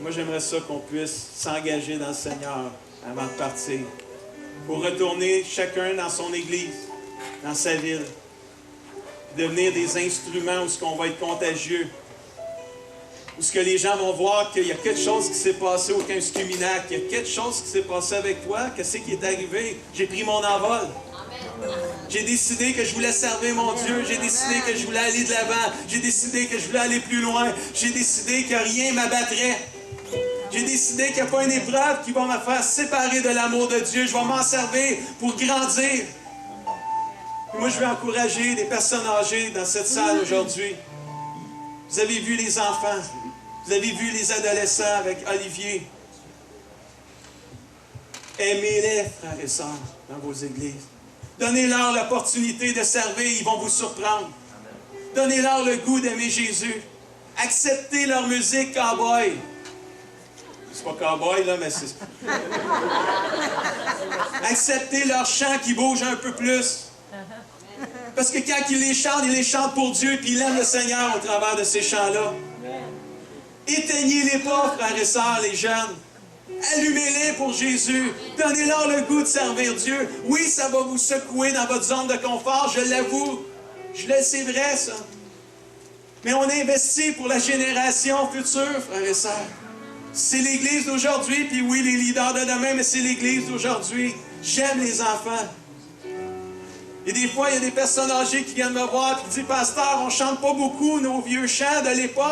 Moi, j'aimerais ça qu'on puisse s'engager dans le Seigneur avant de partir, pour retourner chacun dans son église, dans sa ville, devenir des instruments où ce qu'on va être contagieux, où ce que les gens vont voir qu'il y a quelque chose qui s'est passé au Quinze-Cuminac, qu'il y a quelque chose qui s'est passé avec toi, qu'est-ce qui est arrivé? J'ai pris mon envol. J'ai décidé que je voulais servir mon Dieu, j'ai décidé que je voulais aller de l'avant, j'ai décidé que je voulais aller plus loin, j'ai décidé que rien ne m'abattrait. J'ai décidé qu'il n'y a pas une épreuve qui va me faire séparer de l'amour de Dieu. Je vais m'en servir pour grandir. Moi, je vais encourager les personnes âgées dans cette salle aujourd'hui. Vous avez vu les enfants. Vous Vous avez vu les adolescents avec Olivier. Aimez-les, frères et sœurs, dans vos églises. Donnez-leur l'opportunité de servir, ils vont vous surprendre. Donnez-leur le goût d'aimer Jésus. Acceptez leur musique cowboy. C'est pas cowboy, là, mais c'est... Acceptez leur chant qui bouge un peu plus. Parce que quand ils les chantent pour Dieu, puis ils aiment le Seigneur au travers de ces chants-là. Éteignez-les pas, frères et sœurs, les jeunes. Allumez-les pour Jésus. Donnez-leur le goût de servir Dieu. Oui, ça va vous secouer dans votre zone de confort, je l'avoue. C'est vrai, ça. Mais on investit pour la génération future, frères et sœurs. C'est l'Église d'aujourd'hui, puis oui, les leaders de demain, mais c'est l'Église d'aujourd'hui. J'aime les enfants. Et des fois, il y a des personnes âgées qui viennent me voir et qui disent « Pasteur, on ne chante pas beaucoup nos vieux chants de l'époque. »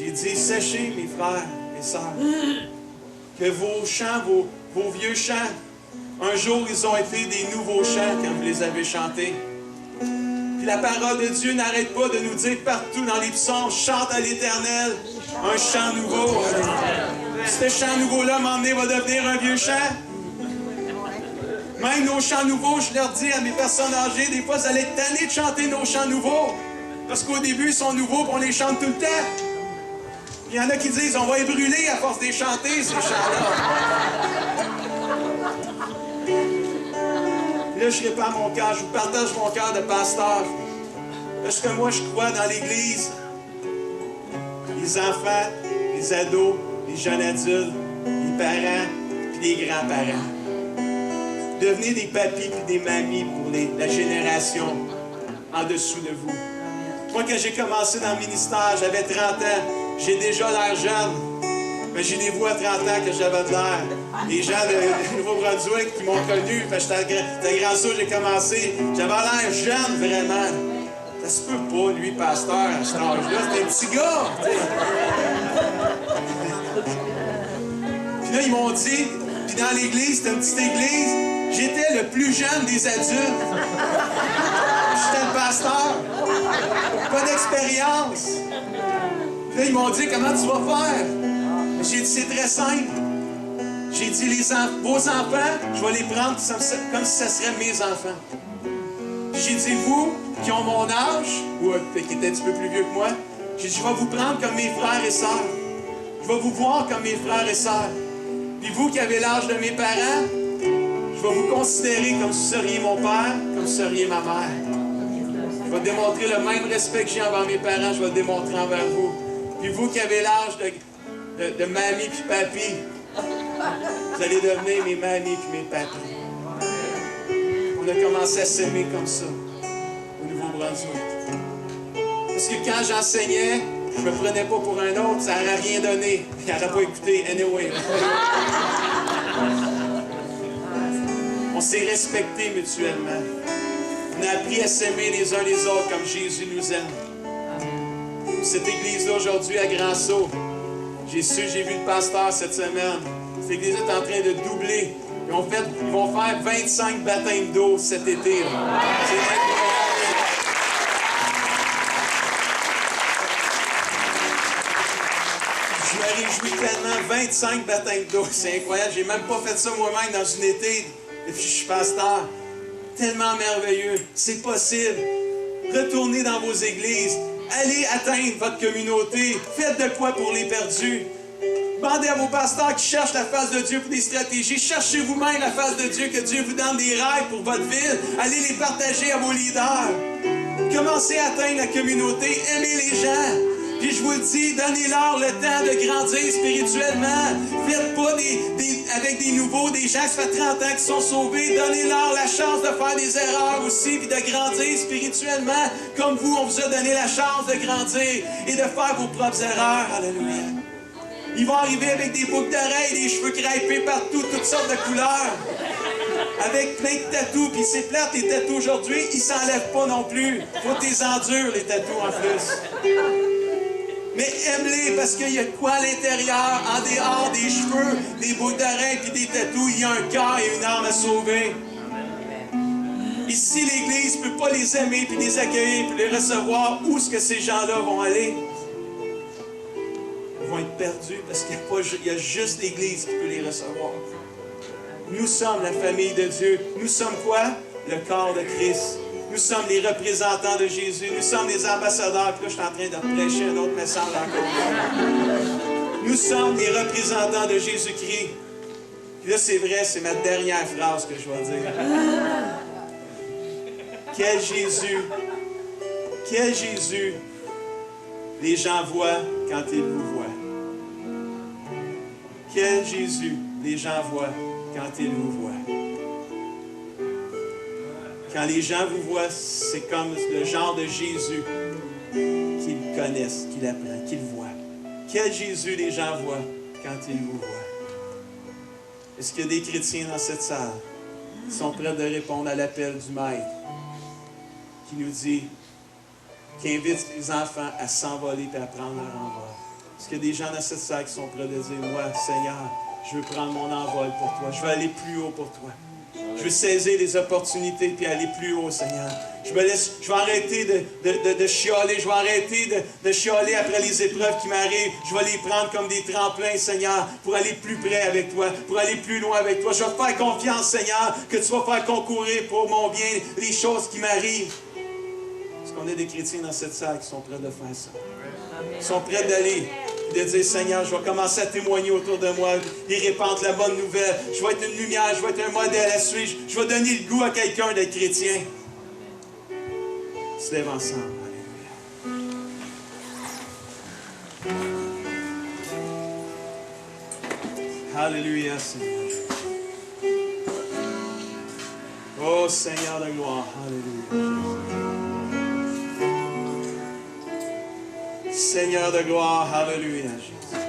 J'ai dit « Sachez, mes frères et sœurs, que vos chants, vos vieux chants, un jour, ils ont été des nouveaux chants quand vous les avez chantés. Puis la parole de Dieu n'arrête pas de nous dire partout dans les psaumes, chante à l'Éternel un chant nouveau. Ce chant nouveau-là, m'emmener, va devenir un vieux chant. Même nos chants nouveaux, je leur dis à mes personnes âgées, des fois, vous allez être tannés de chanter nos chants nouveaux. Parce qu'au début, ils sont nouveaux, puis on les chante tout le temps. Il y en a qui disent, on va les brûler à force de les chanter, ces chants-là. Là, je répands mon cœur, je vous partage mon cœur de pasteur. Parce que moi, je crois dans l'Église. Les enfants, les ados, les jeunes adultes, les parents, puis les grands-parents. Devenez des papis puis des mamies pour la génération en dessous de vous. Moi, quand j'ai commencé dans le ministère, j'avais 30 ans. J'ai déjà l'air jeune. Mais j'ai des voix à 30 ans que j'avais de l'air. Les gens de Nouveau-Brunswick qui m'ont connu, j'étais à Grand Sault, j'ai commencé. J'avais l'air jeune, vraiment. Ça se peut pas, lui, pasteur, à cet âge-là. C'était un petit gars, tu sais. Puis là, ils m'ont dit, puis dans l'église, c'était une petite église, j'étais le plus jeune des adultes. J'étais le pasteur. Pas d'expérience. Puis là, ils m'ont dit, comment tu vas faire? J'ai dit, c'est très simple. J'ai dit, vos enfants, je vais les prendre comme si ça serait mes enfants. J'ai dit, vous, qui ont mon âge, ou qui étaient un petit peu plus vieux que moi, j'ai dit, je vais vous prendre comme mes frères et sœurs. Je vais vous voir comme mes frères et sœurs. Puis vous qui avez l'âge de mes parents, je vais vous considérer comme si vous seriez mon père, comme si vous seriez ma mère. Je vais démontrer le même respect que j'ai envers mes parents, je vais le démontrer envers vous. Puis vous qui avez l'âge de mamie puis papy, vous allez devenir mes mamies puis mes papis. On a commencé à s'aimer comme ça, au Nouveau-Brunswick. Parce que quand j'enseignais, je me prenais pas pour un autre, ça n'aurait rien donné. Il n'aurait pas écouté, anyway. On s'est respectés mutuellement. On a appris à s'aimer les uns les autres comme Jésus nous aime. Cette église-là, aujourd'hui, à Grand Sault, j'ai vu le pasteur cette semaine. Cette église est en train de doubler. Ils vont faire 25 baptêmes d'eau cet été. C'est incroyable. Je me réjouis tellement. 25 baptêmes d'eau. C'est incroyable. J'ai même pas fait ça moi-même dans une été. Et puis je suis pasteur. Tellement merveilleux. C'est possible. Retournez dans vos églises. Allez atteindre votre communauté. Faites de quoi pour les perdus. Demandez à vos pasteurs qui cherchent la face de Dieu pour des stratégies. Cherchez vous-même la face de Dieu, que Dieu vous donne des rêves pour votre ville. Allez les partager à vos leaders. Commencez à atteindre la communauté. Aimez les gens. Puis je vous le dis, donnez-leur le temps de grandir spirituellement. Faites pas avec des nouveaux, des gens qui ça fait 30 ans qui sont sauvés. Donnez-leur la chance de faire des erreurs aussi, puis de grandir spirituellement. Comme vous, on vous a donné la chance de grandir et de faire vos propres erreurs. Alléluia. Ils vont arriver avec des boucles d'oreilles, des cheveux crêpés partout, toutes sortes de couleurs. Avec plein de tatous, puis c'est plate, les tatous aujourd'hui, ils s'enlèvent pas non plus. Faut que les endures, les tatous en plus. Mais aime-les parce qu'il y a quoi à l'intérieur, en dehors des cheveux, des boucles d'oreilles puis des tatous, il y a un cœur et une âme à sauver. Puis si l'Église ne peut pas les aimer, puis les accueillir, puis les recevoir, où est-ce que ces gens-là vont aller? Ils vont être perdus parce qu'il y a juste l'Église qui peut les recevoir. Nous sommes la famille de Dieu. Nous sommes quoi? Le corps de Christ. Nous sommes les représentants de Jésus. Nous sommes les ambassadeurs. Puis là, je suis en train de prêcher un autre message encore. Nous sommes les représentants de Jésus-Christ. Puis là, c'est vrai, c'est ma dernière phrase que je vais dire. Quel Jésus les gens voient quand ils vous voient. Quel Jésus les gens voient quand ils vous voient. Quand les gens vous voient, c'est comme le genre de Jésus qu'ils connaissent, qu'ils apprennent, qu'ils voient. Quel Jésus les gens voient quand ils vous voient. Est-ce qu'il y a des chrétiens dans cette salle qui sont prêts de répondre à l'appel du Maître qui nous dit, qui invite les enfants à s'envoler et à prendre leur envol? Est-ce qu'il y a des gens dans cette salle qui sont prêts de dire, moi, Seigneur, je veux prendre mon envol pour toi. Je veux aller plus haut pour toi. Je veux saisir les opportunités puis aller plus haut, Seigneur. Je vais arrêter de chialer. Je vais arrêter de chialer après les épreuves qui m'arrivent. Je vais les prendre comme des tremplins, Seigneur, pour aller plus près avec toi, pour aller plus loin avec toi. Je vais faire confiance, Seigneur, que tu vas faire concourir pour mon bien les choses qui m'arrivent. Est-ce qu'on a des chrétiens dans cette salle qui sont prêts de faire ça? Ils sont prêts d'aller, de dire, Seigneur, je vais commencer à témoigner autour de moi et répandre la bonne nouvelle. Je vais être une lumière, je vais être un modèle à suivre. Je vais donner le goût à quelqu'un d'être chrétien. On se lève ensemble. Alléluia. Alléluia, Seigneur. Oh, Seigneur de gloire. Alléluia. Seigneur de gloire, alléluia, Jésus.